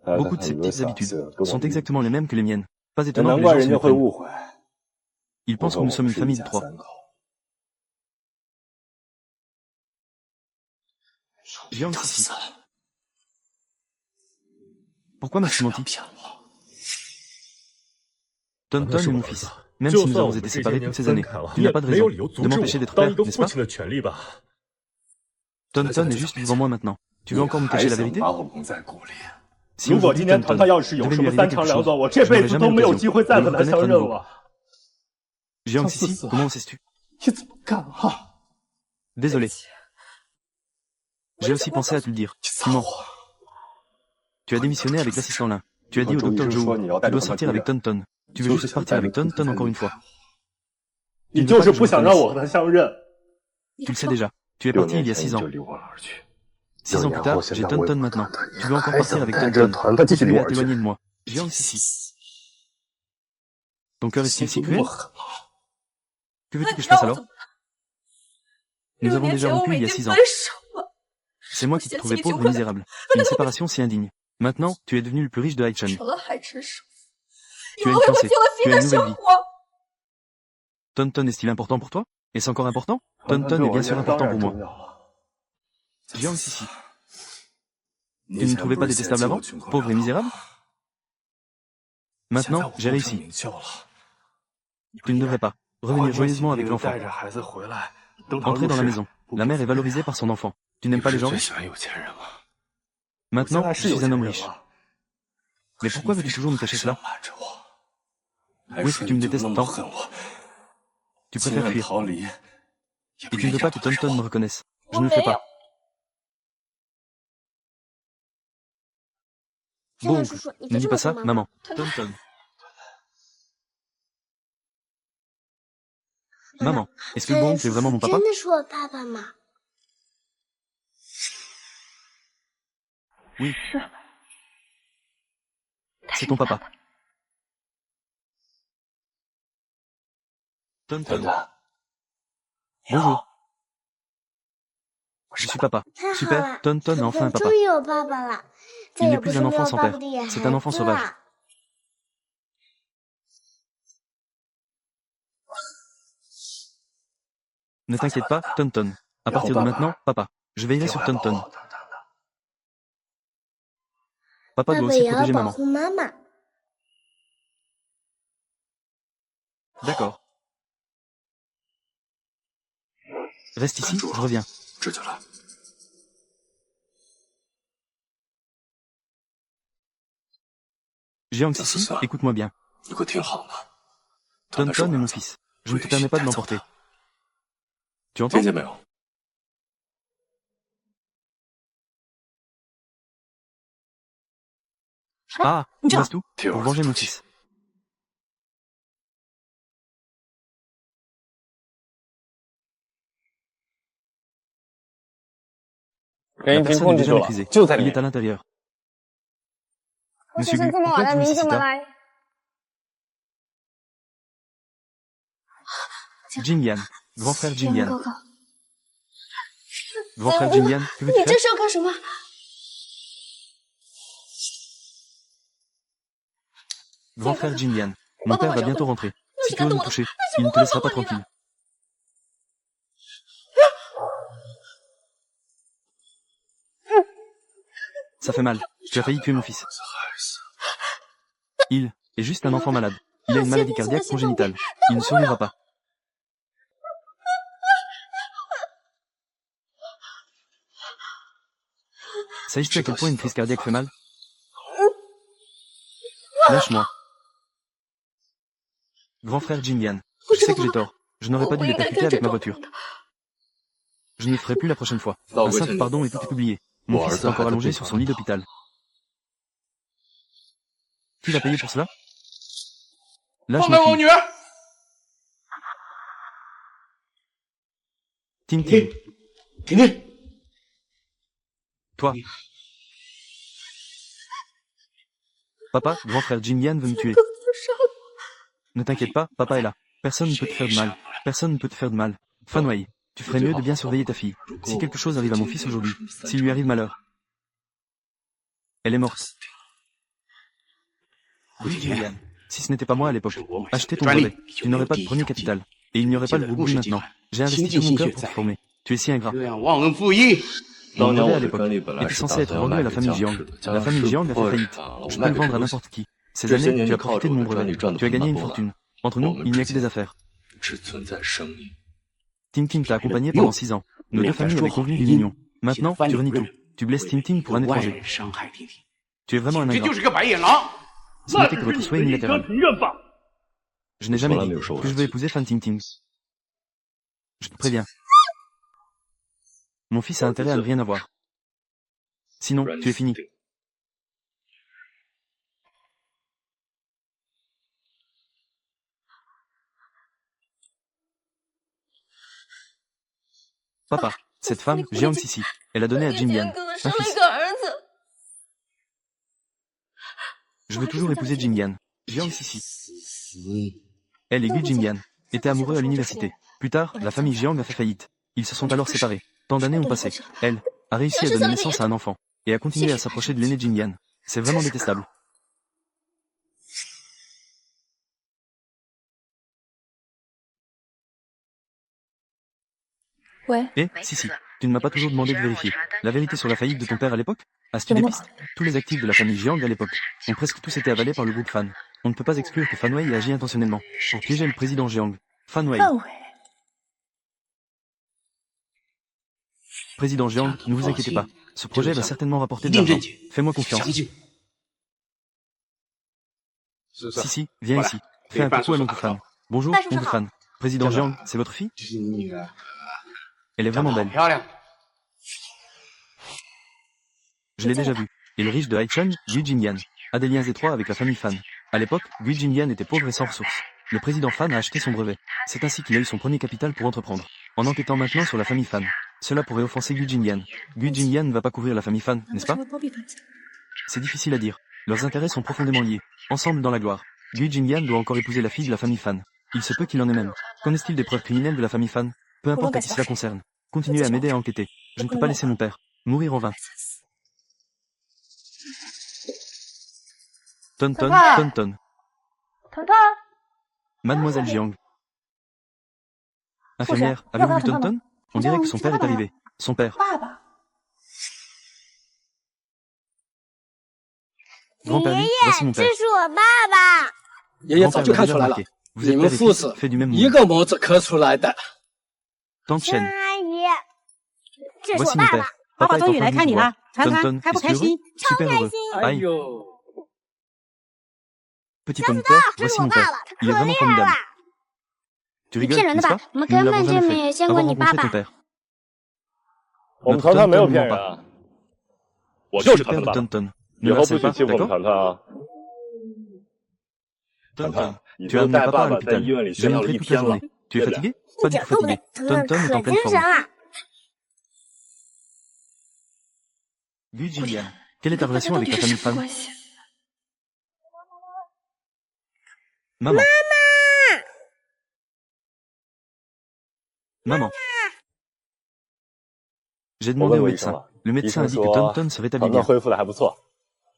Beaucoup de ses petites habitudes sont exactement les mêmes que les miennes. Pas étonnant que les gens se méprennent. Ils pensent que nous sommes une famille de 3. Jiang Sisi. Pourquoi m'as-tu menti? Tonton est mon fils. Même si nous avons été séparés toutes ces années, tu n'as pas de raison de m'empêcher d'être père, n'est-ce pas? Tonton est juste devant moi maintenant. Tu veux encore me cacher la vérité? Si aujourd'hui Tonton devait lui arriver quelque chose, je n'aurai jamais l'occasion de le reconnaître à nouveau. Jiang Sisi, comment sais-tu? Désolé. J'ai aussi pensé à te le dire. Tu mens. Tu as démissionné avec l'assistant Lin. Tu as dit au docteur Zhou, tu dois sortir avec Tonton. Tu veux juste partir avec Tonton encore une fois. Tu ne veux pas que je me connaisse. Tu le sais déjà. Tu es parti il y a 6 ans. 6 ans plus tard, j'ai Tonton maintenant. Tu veux encore partir avec Tonton. Continue à t'éloigner de moi. Jiang Sisi. Ton cœur est-il si cruel? Que veux-tu que je fasse alors? Nous avons déjà rompu il y a 6 ans. C'est moi qui te trouvais pauvre et misérable. Une séparation si indigne. Maintenant, tu es devenu le plus riche de Haichan. Tu as une fiancée. Tu as une nouvelle vie. Tonton est-il important pour toi? Est-ce encore important? Tonton est bien sûr important pour moi. Jiang Sisi. Tu ne me trouvais pas détestable avant? Pauvre et misérable? Maintenant, j'ai réussi. Tu ne devrais pas revenir joyeusement avec l'enfant. Entrer dans la maison. La mère est valorisée par son enfant. Tu n'aimes pas les gens riches? Maintenant, je suis un homme riche. Mais pourquoi veux-tu toujours me cacher cela? Où est-ce que tu me détestes tant? Tu préfères fuir. Et tu ne veux pas que Tonton me reconnaisse. Je ne le fais pas. Bon, ne dis pas ça, maman. Tonton. Maman, est-ce que le bon oncle est vraiment mon papa? Oui. C'est ton papa. Tonton. Bonjour. Je suis papa. Super, Tonton a enfin un papa. Il n'est plus un enfant sans père. C'est un enfant sauvage. Ne t'inquiète pas, Tonton. À partir de maintenant, papa, je veillerai sur Tonton. Papa doit aussi protéger maman. D'accord. Reste ici, je reviens. 这就来。 Jiang Sisi, écoute-moi bien. 你给我听好了，他在 Tonton 说 est 我 mon 儿子 fils. Je ne te permets pas de l'emporter. Tu entends? 听见没有？ Ah, où est-ce tout? 替我 Pour 儿子 venger 出 mon 气。 fils. La 人已经 personne 控 est 制 déjà 住了， maîtrisée. 就在里 Il est 面 à。l'intérieur. 我 Monsieur 想 Gu, 跟我 pourquoi 的 vous 名字 nécessitez 们 ça? 来。 Jin Yan. Grand frère Jin 杨 Yan. 哥哥， Grand frère Jin Yan, que 你 veux-tu 这 faire? 是要干什么？ Grand frère Jin Yan. Mon père va bientôt rentrer. Si tu oses me toucher, 但是 il 我 ne te 告 laissera 诉 pas 过你 tranquille. 的。 Ça fait mal. Tu as failli tuer mon fils. Il est juste un enfant malade. Il a une maladie cardiaque congénitale. Il ne survivra pas. Sais-tu à quel point une crise cardiaque fait mal? Lâche-moi. Grand frère Jin Yan. Je sais que j'ai tort. Je n'aurais pas dû les percuter avec ma voiture. Je ne le ferai plus la prochaine fois. Un simple pardon et tout est oublié. Mon fils est encore allongé sur son lit d'hôpital. Qui va payer pour cela? Lâche ma fille. Ting Ting. 婷婷， Toi. Papa, grand frère Jin Yan veut me tuer. Ne t'inquiète pas, papa est là. Personne ne peut te faire de mal. Personne ne peut te faire de mal. Fan Wei, tu ferais mieux de bien surveiller ta fille. Si quelque chose arrive à mon fils aujourd'hui, s'il lui arrive malheur. Elle est morte. Oui, Jin Yan. Si ce n'était pas moi à l'époque, acheter ton brevet, tu n'aurais pas de premier capital. Et il n'y aurait pas de groupe maintenant. J'ai investi tout mon cœur pour te former. Tu es si ingrat. 忘恩负义。 Mon brevet à l'époque était censé être vendu à la famille Jiang. La famille Jiang a fait faillite. Je peux le vendre à n'importe qui. Ces années, tu as profité de mon brevet. Tu as gagné une fortune. Entre nous, il n'y a que des affaires. 只存在生命。 Ting Ting t'a accompagné pendant 6 ans. Nos deux familles avaient convenu d'une union. Maintenant, tu renies tout. Tu blesses Ting Ting pour un 外 étranger. 人伤害婷婷， Tu es vraiment un 这 ingrat. 就是个白眼狼。 Ce n'était que votre souhait unilatéral. Je n'ai jamais dit que je veux épouser Fan Ting Ting. Je te préviens. Mon fils a intérêt à ne rien avoir. Sinon, tu es fini. Papa, cette femme, Jiang Sisi, elle a donné à Jin Yan 哥哥 un 生了 fils. 个儿子。 Je veux toujours épouser Jin Yan. Jiang Sisi. Elle et Gu Jin Yan étaient amoureux à l'université. Plus tard, la famille Jiang a fait faillite. Ils se sont alors séparés. Tant d'années ont passé. Elle a réussi à donner naissance à un enfant et a continué à s'approcher de l'aîné Jin Yan. C'est vraiment détestable. Ouais. Et, Sisi, tu ne m'as pas toujours demandé de vérifier la vérité sur la faillite de ton père à l'époque? As-tu des pistes? Tous les actifs de la famille Jiang à l'époque ont presque tous été avalés par le groupe Fan. On ne peut pas exclure que Fan Wei ait agi intentionnellement pour piéger le président Jiang. Fan Wei. 范伟， Président Jiang, ne vous inquiétez pas. Ce projet va certainement rapporter de 一定 l'argent. 正确。 Fais-moi confiance. 相信。 Sisi, viens ici. Fais un coucou à l'oncle Fan. Bonjour, oncle Fan. Président Jiang, c'est votre fille? 这是你女儿， Elle est vraiment belle. 漂亮。 Je l'ai déjà vue. Et le riche de Haichun, Gu Jinyan, a des liens étroits avec la famille Fan. À l'époque, Gu Jinyan était pauvre et sans ressources. Le président Fan a acheté son brevet. C'est ainsi qu'il a eu son premier capital pour entreprendre. En enquêtant maintenant sur la famille Fan, cela pourrait offenser Gu Jinyan. Gu Jinyan ne va pas couvrir la famille Fan, n'est-ce pas? C'est difficile à dire. Leurs intérêts sont profondément liés. Ensemble dans la gloire. Gu Jinyan doit encore épouser la fille de la famille Fan. Il se peut qu'il en ait même. Qu'en est-il des preuves criminelles de la famille Fan? Peu importe à qui cela concerne. Continuez à m'aider à enquêter. Je ne peux pas laisser mon père mourir en vain. Tonton, Tonton. 腾腾， Mademoiselle Jiang. Infirmière, avez-vous vu Tonton? On dirait que son père est arrivé. Son père. 爸爸， Grand-père Li, voici mon père. 是我爸爸。爷爷早 Grand-père 就 l'a 看 déjà 出来了， remarqué. Vous 你 êtes 们 père et 父 fils, 子 fait du même 一 monde. 个模子刻出来的。 Tante Chen. 阿姨， Voici mon père. Papa est enfin venu te voir. Tonton, es-tu heureux? Super heureux. 哎 Aïe. 呦， Petit pomme de terre, voici mon père. Il est vraiment formidable. Tu 你 rigoles, 骗人的 n'est-ce 吧 pas？ 我们 Nous ne 根 l'avons 本就 jamais 没 fait. 见过 Avoir 你爸 rencontré 爸 ton。père. 我们 Notre 团团没有 Tonton ne 骗 ment 人 pas. 啊，我 Je 就 suis 是 le père 团 de 团爸爸， Tonton. 以 Ne 后不 harcèle 许 pas, 欺负我们 d'accord? 团团啊。 Tonton, 已 tu as 经 amené 带 papa 爸 à 爸在医 l'hôpital. 院里 Je 宣扬了 montrerai 一 toute la 天了， journée. Tu es 对不对？ fatigué? 一 Pas 点 du tout 都不累 fatigué. ，Tonton Tonton est 可 en pleine 精神 forme. 了。 Gu Jilian, quelle est ta relation avec ta famille Fan? Maman. Maman. J'ai 我 demandé 问 au 过医生 médecin. 了， Le 医 médecin 生 a dit que 说 Tonton se rétablit 团团 bien. 恢复的还不错，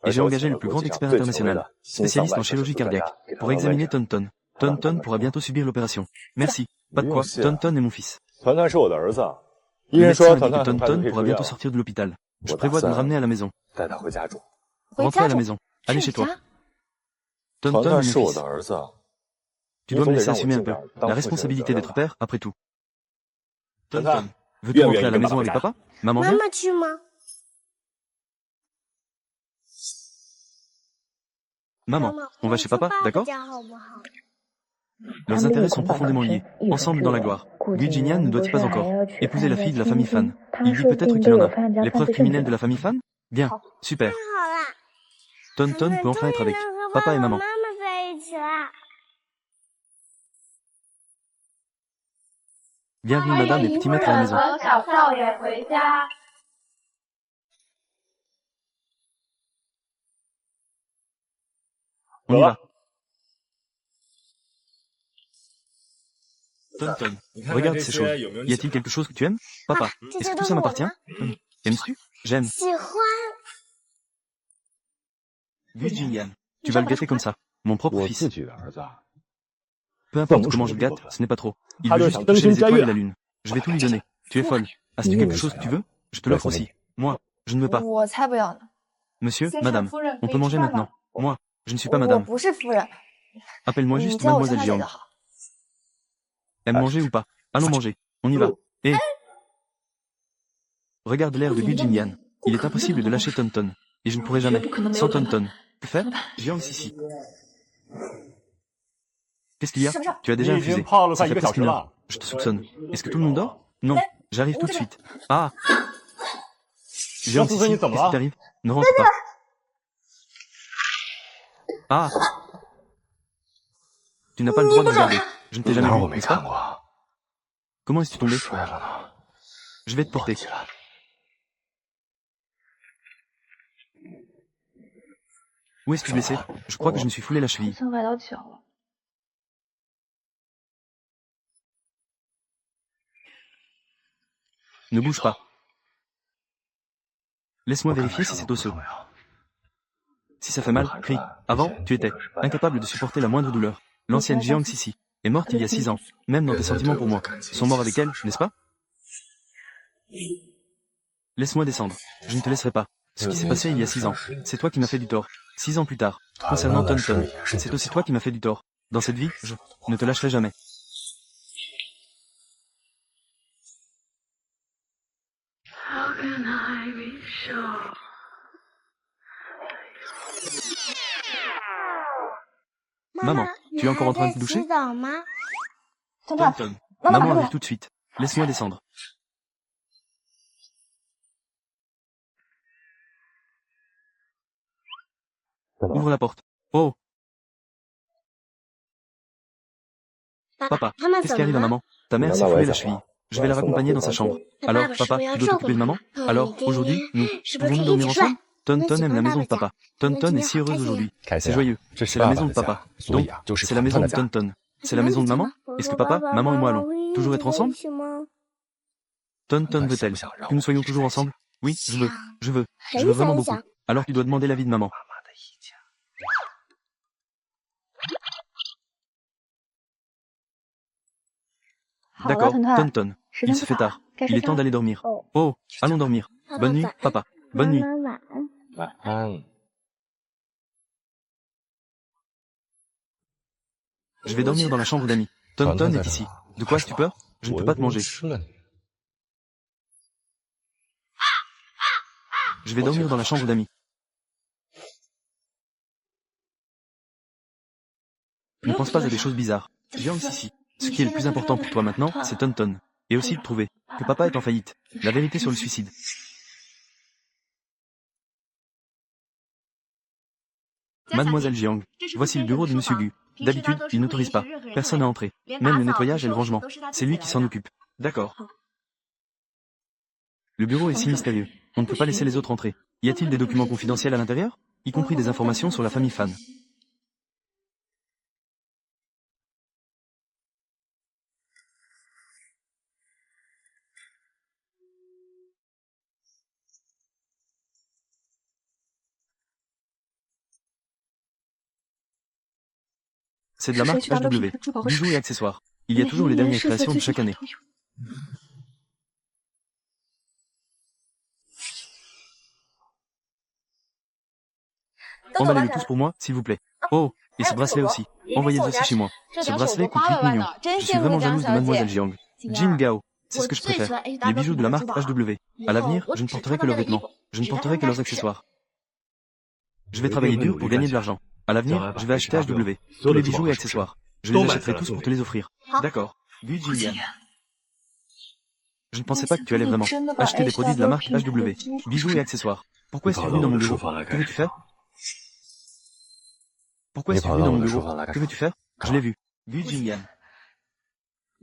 Et j'ai engagé le plus grand expert international, spécialiste en chirurgie cardiaque, pour examiner Tonton. Tonton pourra bientôt subir l'opération. Merci. Pas de quoi, Tonton est mon fils. 团团是我的儿子，医 Le 生 médecin 说 a dit 团 que 团很快就 Tonton 可以 pourra 出院 bientôt 了， sortir de l'hôpital. Je Voilà, prévois de ça. le ramener à la maison. 带他回家住。 Rentrez à la maison. Allez chez toi. 团 Tonton 团 est 是 mon 我的 fils. 儿子， Tu 你 dois 总 me 得 laisser 让我 assumer un 尽 peu 量当 la 父亲的责 responsabilité 任 d'être 吧。 père après tout. 团 Tonton, 团， veux-tu 愿不 rentrer 愿 à 意 la 跟爸 maison 爸 avec 回家？ papa? Maman 妈 vient? 妈去吗？ Maman, on va chez papa, 爸爸 d'accord? 家好不好？ Leurs intérêts sont profondément liés. Ensemble dans la gloire. Gu Jinian ne doit-il pas encore épouser la fille de la famille Fan? Il dit peut-être qu'il en a. Les preuves criminelles de la famille Fan? Bien. Super. 好了， Tonton peut enfin être avec 能和 papa et 爸爸 maman. 妈妈在一起了。 Bienvenue madame et petit maître à la maison. 小少爷回家。 On y va. Tonton, regarde ces choses. Y a-t-il quelque chose que tu aimes? Papa, est-ce que tout ça m'appartient? Aimes-tu? J'aime. 喜欢。 Gu Jinian, tu vas le gâter comme ça. Mon propre 我 fils. 自己的儿子， Peu importe comment je le gâte, ce n'est pas trop. Il Ah, veut le juste sang toucher les Deng étoiles et Jia la lune. Je vais tout lui donner. Tu es folle. As-tu quelque chose que tu veux? Je te l'offre aussi. Moi, je ne veux pas. 我才不要呢！ Monsieur, 先生 madame, 夫人 on 可 peut 以 manger 吃饭吗 maintenant. Moi, je ne suis pas 我 madame. 不是夫人， Appelle-moi 你 juste 叫我香 mademoiselle 小姐 Jiang. 就好。 Aime manger ou pas? Allons manger. On y va. Et... Regarde l'air de Gu Jinian. Il est impossible de lâcher Tonton. Et je ne pourrai jamais. Sans Tonton. Que faire? Jiang Sissi. Qu'est-ce qu'il y a? Tu as déjà 你已经 infusé. 泡了 Ça 快1 fait 个小 presque 时 une 了 heure.。Je te soupçonne. Est-ce que tout le monde dort? Non. J'arrive tout de suite. Ah! 张 Jiang 思思，你 Sissi, 怎么 qu'est-ce qui 了？ t'arrive? Ne rentre pas. Ah! Tu n'as pas le droit de regarder. Je ne t'ai jamais 哪儿 vu, 我没 n'est-ce 看 pas? 过， Comment es-tu tombé? 摔了呢， Je vais te 忘 porter. 记了。 Où est-ce que blessé? Je crois que je me suis foulé la cheville. 像崴到脚了。 Ne bouge pas. Laisse-moi vérifier si c'est osseux. Si ça fait mal, crie. Avant, tu étais incapable de supporter la moindre douleur. L'ancienne Jiang Sissi est morte il y a 6 ans. Même dans tes sentiments pour moi sont morts avec elle, n'est-ce pas? Laisse-moi descendre. Je ne te laisserai pas. Ce qui s'est passé il y a 6 ans, c'est toi qui m'as fait du tort. 6 ans plus tard, concernant Tonton, c'est aussi toi qui m'as fait du tort. Dans cette vie, je ne te lâcherai jamais. Maman, tu es encore en train de te doucher? 洗澡吗？ Tonton, maman arrive tout de suite. Laisse-moi descendre. Ouvre la porte. Oh, 爸 papa, 他们 qu'est-ce 怎 qui 么 arrive à 了？ maman? Ta mère s'est foulée la cheville. Je vais la raccompagner dans sa chambre. Alors, papa, tu dois t'occuper de maman? Alors, aujourd'hui, nous, pouvons-nous dormir ensemble? Tonton aime la maison de papa. Tonton est si heureuse aujourd'hui. C'est joyeux. C'est la maison de papa. Donc, c'est la maison de Tonton. C'est la maison de maman? Est-ce que papa, maman et moi allons toujours être ensemble? Tonton veut-elle que nous soyons toujours ensemble? Oui, je veux. Je veux. Je veux vraiment beaucoup. Alors tu dois demander l'avis de maman. D'accord, Tonton. Il se fait tard. Il est temps d'aller dormir. Oh, allons dormir. Bonne nuit, papa. Bonne nuit. 妈妈晚安。晚安。 Je vais dormir dans la chambre d'amis. Tonton est ici. De quoi as-tu peur? Je ne peux pas te manger. 吃了你。Je vais dormir dans la chambre d'amis. Ne pense pas à des choses bizarres. Jiang Sisi. Ce qui est le plus important pour toi maintenant, c'est Tonton. Et aussi de prouver que papa est en faillite. La vérité sur le suicide. Mademoiselle Jiang, voici le bureau de Monsieur Gu. D'habitude, il n'autorise pas personne à entrer. Même le nettoyage et le rangement. C'est lui qui s'en occupe. D'accord. Le bureau est si mystérieux. On ne peut pas laisser les autres entrer. Y a-t-il des documents confidentiels à l'intérieur? Y compris des informations sur la famille Fan. C'est de la marque HW. Bijoux et accessoires. Il y a toujours les dernières créations de chaque année. Emballez-le tous pour moi, s'il vous plaît. Oh, et ce bracelet aussi. Envoyez-le aussi chez moi. Ce bracelet coûte 8 millions. Je suis vraiment jalouse de Mademoiselle Jiang. Jin Gao. C'est ce que je préfère. Les bijoux de la marque HW. À l'avenir, je ne porterai que leurs vêtements. Je ne porterai que leurs accessoires. Je vais travailler dur pour gagner de l'argent. À l'avenir, je vais acheter HW. Tous les bijoux et accessoires. Je les achèterai tous pour te les offrir. D'accord. Gu Jinyan. Je ne pensais pas que tu allais vraiment acheter des produits de la marque HW. Bijoux et accessoires. Pourquoi es-tu venu dans mon bureau? Que veux-tu faire? Pourquoi es-tu venu dans mon bureau? Que veux-tu faire? Je l'ai vu. Gu Jinyan.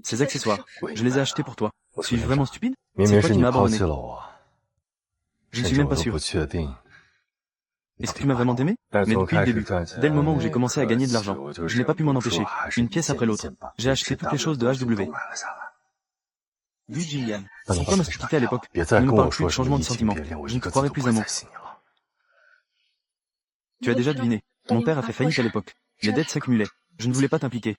Ces accessoires, je les ai achetés pour toi. Suis-je vraiment stupide? C'est toi qui m'as abandonné. Je ne suis même pas sûr. Est-ce que tu m'as vraiment aimé? Mais depuis le début, dès le moment où j'ai commencé à gagner de l'argent, je n'ai pas pu m'en empêcher. Une pièce après l'autre. J'ai acheté toutes les choses de HW. Gu Jinyan. Pourquoi m'as-tu quitté à l'époque? Ne me parle plus de changement de sentiment. Je ne te croirais plus un mot. Tu as déjà deviné. Mon père a fait faillite à l'époque. Les dettes s'accumulaient. Je ne voulais pas t'impliquer.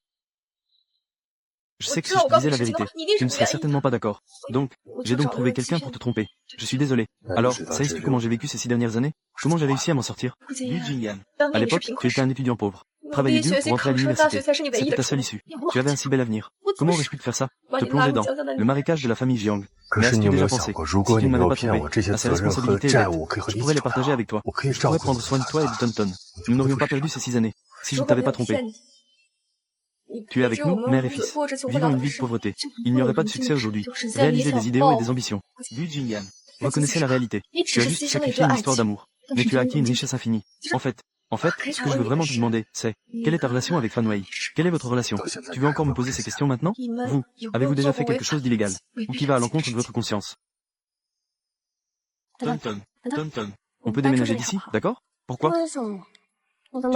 Je sais que si je te disais la vérité, tu ne serais certainement pas d'accord. Donc, j'ai donc trouvé quelqu'un pour te tromper. Je suis désolé. Alors, sais-tu comment j'ai vécu ces 6 dernières années? Comment j'ai réussi à m'en sortir? Gu Jinyan. À l'époque, tu étais un étudiant pauvre. Travailler dur pour entrer à l'université. C'était ta seule issue. Tu avais un si bel avenir. Comment aurais-je pu te faire ça? Te plonger dans le marécage de la famille Jiang. Mais as-tu déjà pensé, si tu ne m'avais pas trompé, à ces responsabilités et dettes, je pourrais les partager avec toi. Je pourrais prendre soin de toi et de Tonton. Nous n'aurions pas perdu ces 6 années, si je ne t'avais pas trompé. Tu es avec nous, mère et fils. Vivant une vie de pauvreté. Il n'y aurait pas de succès aujourd'hui. Réaliser des idéaux et des ambitions. Gu Jinyan. Reconnaissez la réalité. Tu as juste sacrifié une histoire d'amour. Mais tu as acquis une richesse infinie. En fait, ce que je veux vraiment te demander, c'est, quelle est ta relation avec Fan Wei? Quelle est votre relation? Tu veux encore me poser ces questions maintenant? Vous, avez-vous déjà fait quelque chose d'illégal? Ou qui va à l'encontre de votre conscience? Tonton. On peut déménager d'ici, d'accord? Pourquoi? Tu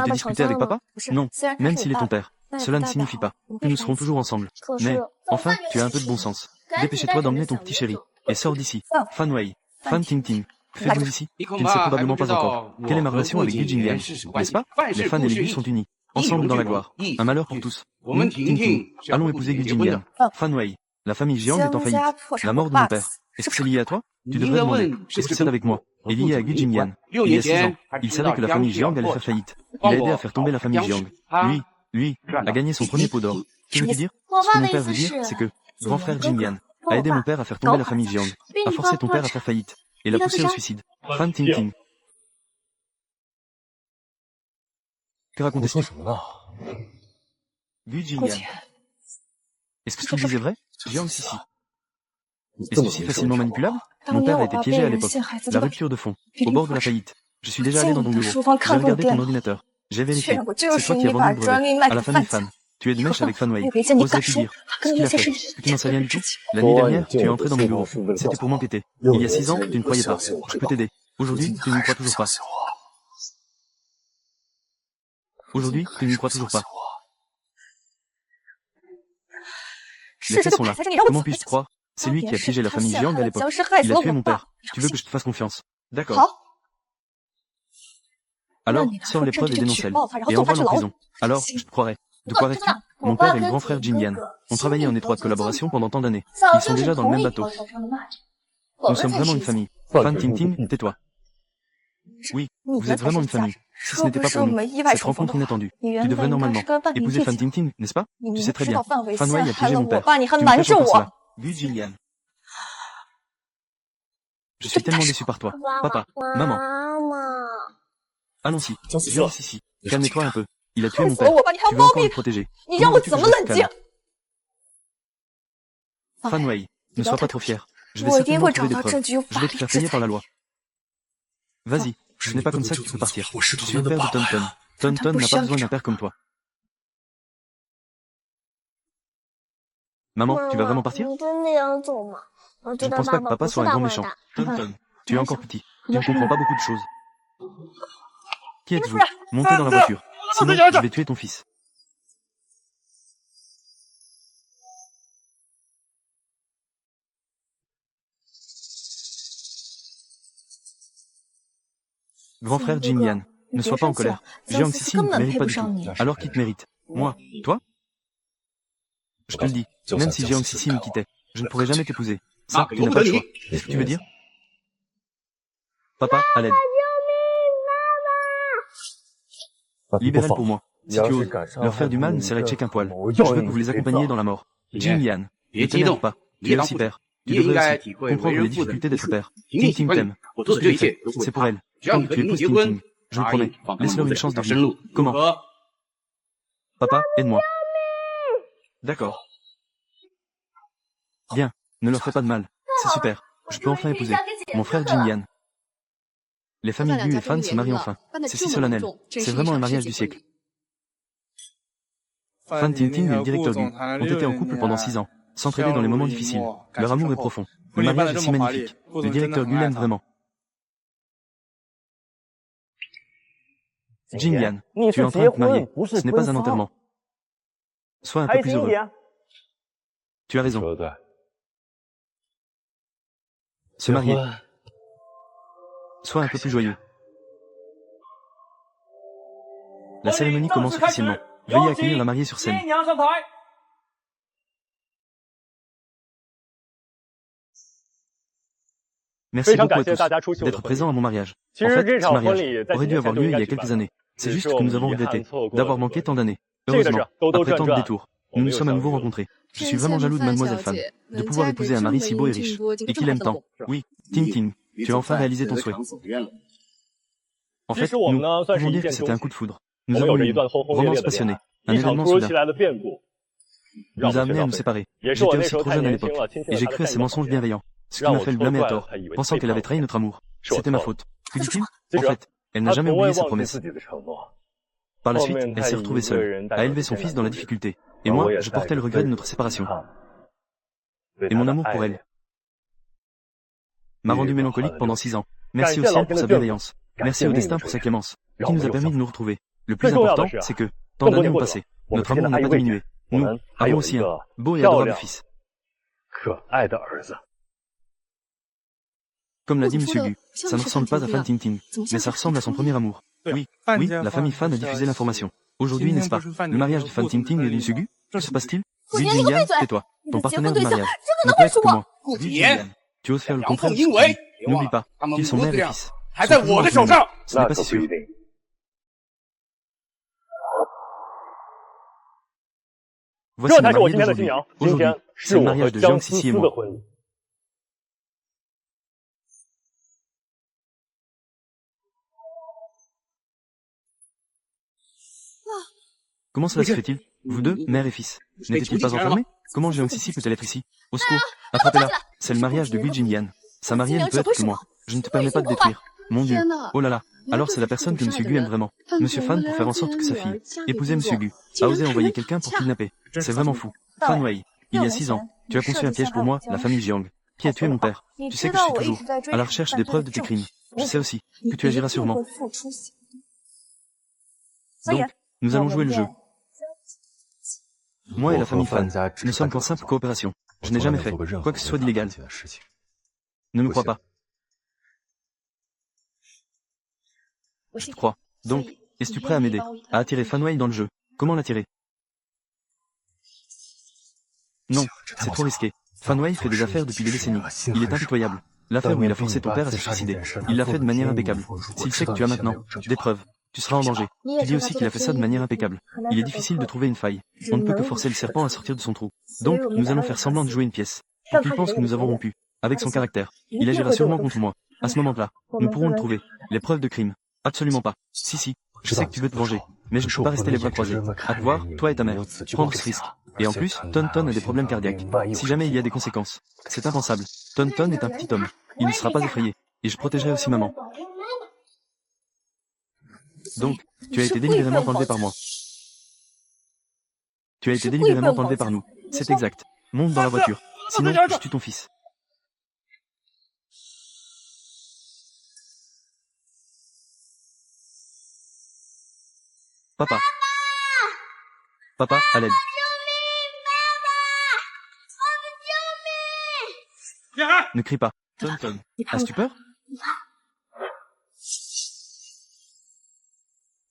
t'es disputé avec papa? Non, même s'il est ton père. Cela ne signifie pas que nous serons toujours ensemble. Mais, enfin, tu as un peu de bon sens. Dépêchez-toi d'emmener ton petit chéri. Et sors d'ici. Fan Wei. Fan Ting. Que faites-vous ici? Tu ne sais probablement pas encore. Quelle est ma relation avec Gu Jinyan? N'est-ce pas? Les fans et les Gu sont unis. Ensemble dans la gloire. Un malheur pour tous. Ting. Allons épouser Gu Jinyan. Fan Wei. La famille Jiang est en faillite. La mort de mon père. Est-ce que c'est lié à toi? Tu devrais demander. Est-ce que c'est avec moi? Est lié à Gu Jinyan. Il y a 6 ans, il savait que la famille Jiang allait faire faillite. Il a aidé à faire tomber la famille Jiang. Lui, a gagné son premier pot d'or. Que veux-tu dire? Ce que mon père veut dire, c'est que, grand frère Jinyan, a aidé mon père à faire tomber la famille Jiang, a forcé ton père à faire faillite, et l'a poussé au suicide. Fan Ting. Que racontais-tu? Gu Jinyan. Est-ce que ce qu'il disait vrai? Jiang Sisi. Est-ce si facilement manipulable? Mon père a été piégé à l'époque. La rupture de fond, au bord de la faillite. Je suis déjà allé dans ton bureau. J'ai regardé ton ordinateur. J'ai vérifié. C'est toi qui as vendu le brevet à la famille Fan. Tu es de mèche avec Fan Wei. Oserais-tu dire ce qu'il a fait? Que tu n'en sais rien du tout? L'année dernière, tu es entré dans mon bureau. C'était pour m'enquêter. Il y a 6 ans, tu ne croyais pas. Je peux t'aider. Aujourd'hui, tu n'y crois toujours pas. Aujourd'hui, tu n'y crois toujours pas. Les faits sont là. Comment puis-je croire? C'est lui qui a piégé la famille Jiang à l'époque. Il a tué mon père. Tu veux que je te fasse confiance? D'accord. Alors, sors les preuves et dénonce-les. Et envoie-le en prison. Alors, je te croirai. De quoi reste-tu? Mon père et le grand frère Jinyan ont travaillé en étroite collaboration pendant tant d'années. Ils sont déjà dans le même bateau. Nous sommes vraiment une famille. Fan Ting, tais-toi. Oui, vous êtes vraiment une famille. Si ce n'était pas pour nous, cette rencontre inattendue, tu devrais normalement épouser Fan Ting, n'est-ce pas? Tu sais très bien. Fan Wei a piégé mon père. Tu me caches encore cela. Gu Jinyan. Je suis tellement déçu par toi. Papa, maman, 妈妈， allons-y. 江思 Viens 瑟， ici. Calme-toi un peu. Il a tué 害 mon 死了 père. 我吧！你还 Tu 有 veux 毛 encore 病 le！protéger. 你让我 Comment veux-tu 怎 que 么 je 冷 reste 静 calme？ Fan Wei, ne sois pas trop fier. Je vais 我一定 certainement 会 trouver 找 des 到证 preuves. 据，用 Je 法 vais te 律 faire 制 payer 裁 par la 你。 loi. Vas-y, ce n'est pas comme ça que tu peux partir. 我是 Je 童 suis 年 le 的 père 爸 de 爸 Tonton. 呀。 Tonton n'a 不需 pas 要 besoin 你 d'un 找 père comme toi. Maman, tu vas vraiment partir? 你真的要走吗？我 Je 知 ne 道 pense 爸 pas que 爸 papa 不是 soit un 大 grand 坏 méchant. 蛋。 Tonton, tu es encore petit. Tu ne comprends pas beaucoup de choses. Qui êtes-vous? Montez dans la voiture. Sinon, je vais tuer ton fils. Grand frère Jin Yan, ne sois pas en colère. Jiang Sisi ne te mérite pas du tout. Alors qui te mérite? Moi? Toi? Je te le dis, même si Jiang Sisi me quittait, je ne pourrais jamais t'épouser. Ça, tu n'as pas le choix. Qu'est-ce que tu veux dire? Papa, à l'aide. Libérez-le pour moi. Si tu oses, leur faire du mal ne s'arrête qu'un poil. Je veux que vous les accompagniez dans la mort. Jin Yan, ne t'énerve pas. Tu es aussi père. Tu devrais aussi comprendre les difficultés d'être père. Ting Ting t'aime. Tout ce que tu fais, c'est pour elle. Tant que tu épouses Ting Ting, je vous promets, laisse-leur une chance de vivre. Comment? Papa, aide-moi. D'accord. Bien, ne leur fais pas de mal. C'est super. Je peux enfin épouser mon frère Jin Yan. Les familles Liu et Fan se marient enfin. C'est si solennel. C'est vraiment un mariage du siècle. Fan Tintin et le directeur Liu ont été en couple pendant 6 ans, s'entraider dans les moments difficiles. Leur amour est profond. Le mariage est si magnifique. Le directeur Liu l'aime vraiment. Jin Yan, tu es en train de te marier. Ce n'est pas un enterrement. Sois un peu plus heureux. Tu as raison. 说的对， Se marier. Sois un peu plus joyeux. La cérémonie commence officiellement. Veuillez accueillir la mariée sur scène. Merci 非常 beaucoup 感 à 谢大家出 tous 席我的 d'être 婚 présents 礼 à mon mariage. 其 En 实 fait, 这 ce 场婚 mariage 礼在 aurait 几 dû 年 avoir 前就 lieu 应 il y 该 a 举办 quelques 的， années. 只 C'est 是 juste 我 que 们 nous avons 遗憾 regretté 错过了 d'avoir 这个 manqué 机 tant 会 d'années. 这个是 Heureusement, 兜兜 après 转 tant de 转， détours, 我 nous 没 nous 有 sommes à 相 nouveau 遇。 rencontrés. Je suis vraiment jaloux de Mademoiselle Fan, de pouvoir épouser un mari si beau et riche, et qu'il aime tant. Oui, Ting Ting, tu as enfin réalisé ton souhait. En 其 fait, 实我们 nous 呢算是 pouvons 一 dire 见 que 钟 c'était un 情 coup de foudre. 我 Nous 们有 avons 着 eu 一 une 段轰轰烈 romance 烈的恋 passionnée, 爱， un 一场 événement 突如 soudain. 其来的变故，让 Nous a 我学 amenés 到 à nous 很多， séparer. 也是 J'étais 我那 aussi 时候 trop 太 jeune à 年轻 l'époque, 了，亲近 et 了 j'ai 他 cru 的 à 善 ces 良谎 mensonges 言， bienveillants, ce qui 让 m'a 我 fait le 戳 blâmer à 断了 tort, 他以为 pensant 非 qu'elle 常 avait 的 trahi notre amour. 是我 C'était ma 错了。 faute. Que dit-il? 其 En 实 fait, elle n'a 他 jamais 从未 oublié sa 忘记 promesse. 自己的承诺。 Par la 后 suite, 面 elle 他 s'est 以 retrouvée 一个 seule, 人带 à 着 élever 天 son 涯 fils dans la 流离， difficulté. 而 Et 我 moi, 也 je 带 portais 着 le 最 regret de 深 notre 的 séparation. 遗憾，对 Et 他 mon 的 amour 爱 pour 恋 elle m'a rendu mélancolique pendant 6 ans. Merci au ciel pour sa bienveillance. Merci au destin pour sa clémence, qui nous a permis de nous retrouver. Le plus important, c'est que, tant d'années ont passé, notre amour n'a pas diminué. 我 Nous 们还 avons 有 aussi 一 un 个 beau et 漂 adorable 亮 fils. 可爱的儿子。 Comme l'a dit Monsieur Gu, ça ne ressemble pas à Fan Ting Ting, mais ça ressemble à son premier amour. Oui, la famille Fan a diffusé l'information. Aujourd'hui, n'est-ce pas, le mariage de Fan Ting Ting et de Monsieur Gu, que se passe-t-il? Gu Jingyan, tais-toi, ton partenaire de mariage ne peut être que moi. Gu Jingyan, tu oses faire le contraire de ce que tu dis. N'oublie pas qu'ils sont mère et fils. 还在我的手上。 Ce n'est 那 pas 可 si 不 sûr. 一定。 Voici 这 le 才是我 marié 今天的新 d'aujourd'hui. 娘。今 Aujourd'hui, 天 c'est 是 le 我和 mariage de 江 Jiang 思 Sisi et 思的 moi. 婚礼。 Comment cela se fait-il? Vous deux, mère et fils, n'étaient-ils pas enfermés? Comment Jiang Sisi peut-elle être ici? Au secours, attrapez-la. C'est le mariage de Gu Jingyan. Sa mariée ne peut être que moi. Je ne te permets pas de détruire. Mon Dieu. Oh là là. Alors c'est la personne que Monsieur Gu aime vraiment. Monsieur Fan pour faire en sorte que sa fille, épousée Monsieur Gu, a osé envoyer quelqu'un pour kidnapper. C'est vraiment fou. Fan Wei, il y a 6 ans, tu as conçu un piège pour moi, la famille Jiang, qui a tué mon père. Tu sais que je suis toujours à la recherche des preuves de tes crimes. Je sais aussi que tu agiras sûrement. Donc, nous allons jouer le jeu. Moi et la famille Fan, ne sommes qu'en simple coopération. Je n'ai jamais fait quoi que ce soit d'illégal. Ne me crois pas. Je te crois. Donc, es-tu prêt à m'aider, à attirer Fan Wei dans le jeu? Comment l'attirer? Non, c'est trop risqué. Fan Wei fait des affaires depuis des décennies. Il est impitoyable. L'affaire où il a forcé ton père à se suicider, il l'a fait de manière impeccable. S'il sait que tu as maintenant des preuves, tu seras en danger. Tu dis aussi qu'il a fait ça de manière impeccable. Il est difficile de trouver une faille. On ne peut que forcer le serpent à sortir de son trou. Donc, nous allons faire semblant de jouer une pièce. Pour qu'il pense que nous avons rompu. Avec son caractère, il agira sûrement contre moi. À ce moment-là, nous pourrons le trouver. Les preuves de crime. Absolument pas. Si, je sais que tu veux te venger. Mais je ne peux pas rester les bras croisés. À te voir, toi et ta mère. Prendre ce risque. Et en plus, Tonton a des problèmes cardiaques. Si jamais il y a des conséquences, c'est impensable. Tonton est un petit homme. Il ne sera pas effrayé. Et je protégerai aussi maman. Donc, tu as été délibérément enlevé par moi. Tu as été délibérément enlevé par nous. C'est exact. Monte dans la voiture. Sinon, je tue ton fils. Papa. Papa, à l'aide. Ne crie pas. Tonton. As-tu peur?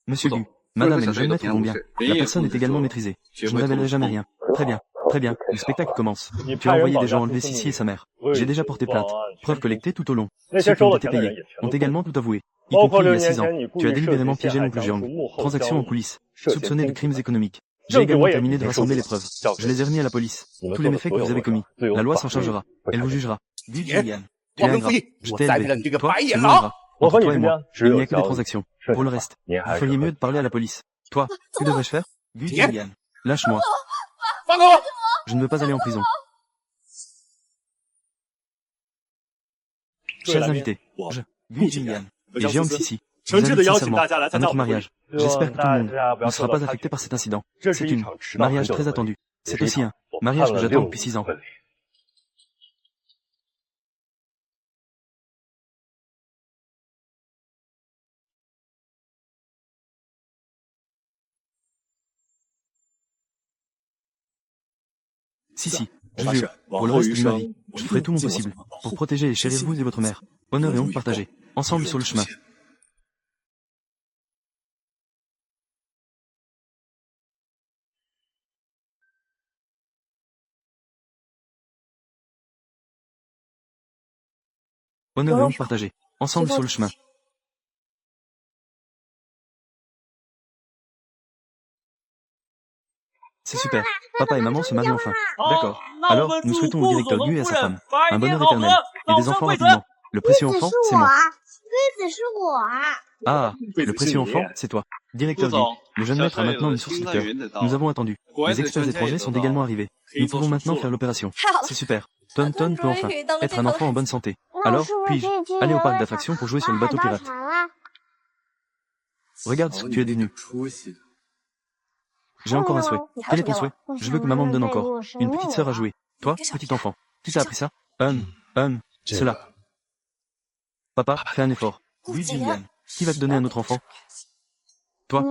Monsieur Gu, madame et le jeune maître vont bien. La personne est également maîtrisée. Je ne révélerai jamais rien. Très bien. Très bien. Le spectacle commence. Tu as envoyé des gens enlever Sissi et sa mère. J'ai déjà porté plainte. Preuve collectée tout au long. Ceux qui ont été payés ont également tout avoué. Y compris il y a 6 ans. Tu as délibérément piégé l'oncle Jiang. Transaction en coulisses. Soupçonné de crimes économiques. J'ai également terminé de rassembler les preuves. Je les ai remis à la police. Tous les méfaits que vous avez commis. La loi s'en chargera. Elle vous jugera. Gu Julian. Tu es ingrat. Je t'ai élevé. Toi, tu m'aimeras. Entre toi et moi, il n'y a que des transactions. Pour le reste, vous feriez mieux de parler à la police. Toi, que devrais-je faire? Gu Julian. Lâche-moi. Je ne veux pas aller en prison. Chers invités, Gu Julian et Jiang Sissi, vous invite sincèrement à notre mariage. J'espère que tout le monde ne sera pas affecté par cet incident. C'est un mariage très attendu. C'est aussi un mariage que j'attends depuis 6 ans. Si, je jure, pour le reste de ma vie, je ferai tout mon possible pour protéger et chérir vous et votre mère. Honneur et honte partagés, ensemble sur le chemin. Honneur et honte partagés, ensemble sur le chemin. C'est super. Papa et maman se marient enfin. D'accord. Alors, nous souhaitons au directeur Gu et à sa femme un bonheur éternel et des enfants rapidement. Le précieux enfant, c'est moi. Ah, le précieux enfant, c'est toi. Directeur Gu, le jeune maître a maintenant une source de cœur. Nous avons attendu. Les experts étrangers sont également arrivés. Nous pouvons maintenant faire l'opération. C'est super. Tonton peut enfin être un enfant en bonne santé. Alors, puis-je aller au parc d'attractions pour jouer sur le bateau pirate? Regarde ce que tu es devenu. J'ai encore un souhait. Quel est ton souhait? Je veux que maman me donne encore une petite sœur à jouer. Toi, petit enfant, qui t'a appris ça? Cela. Papa, fais un effort. Oui, Julian. Qui va te donner un autre enfant? Toi.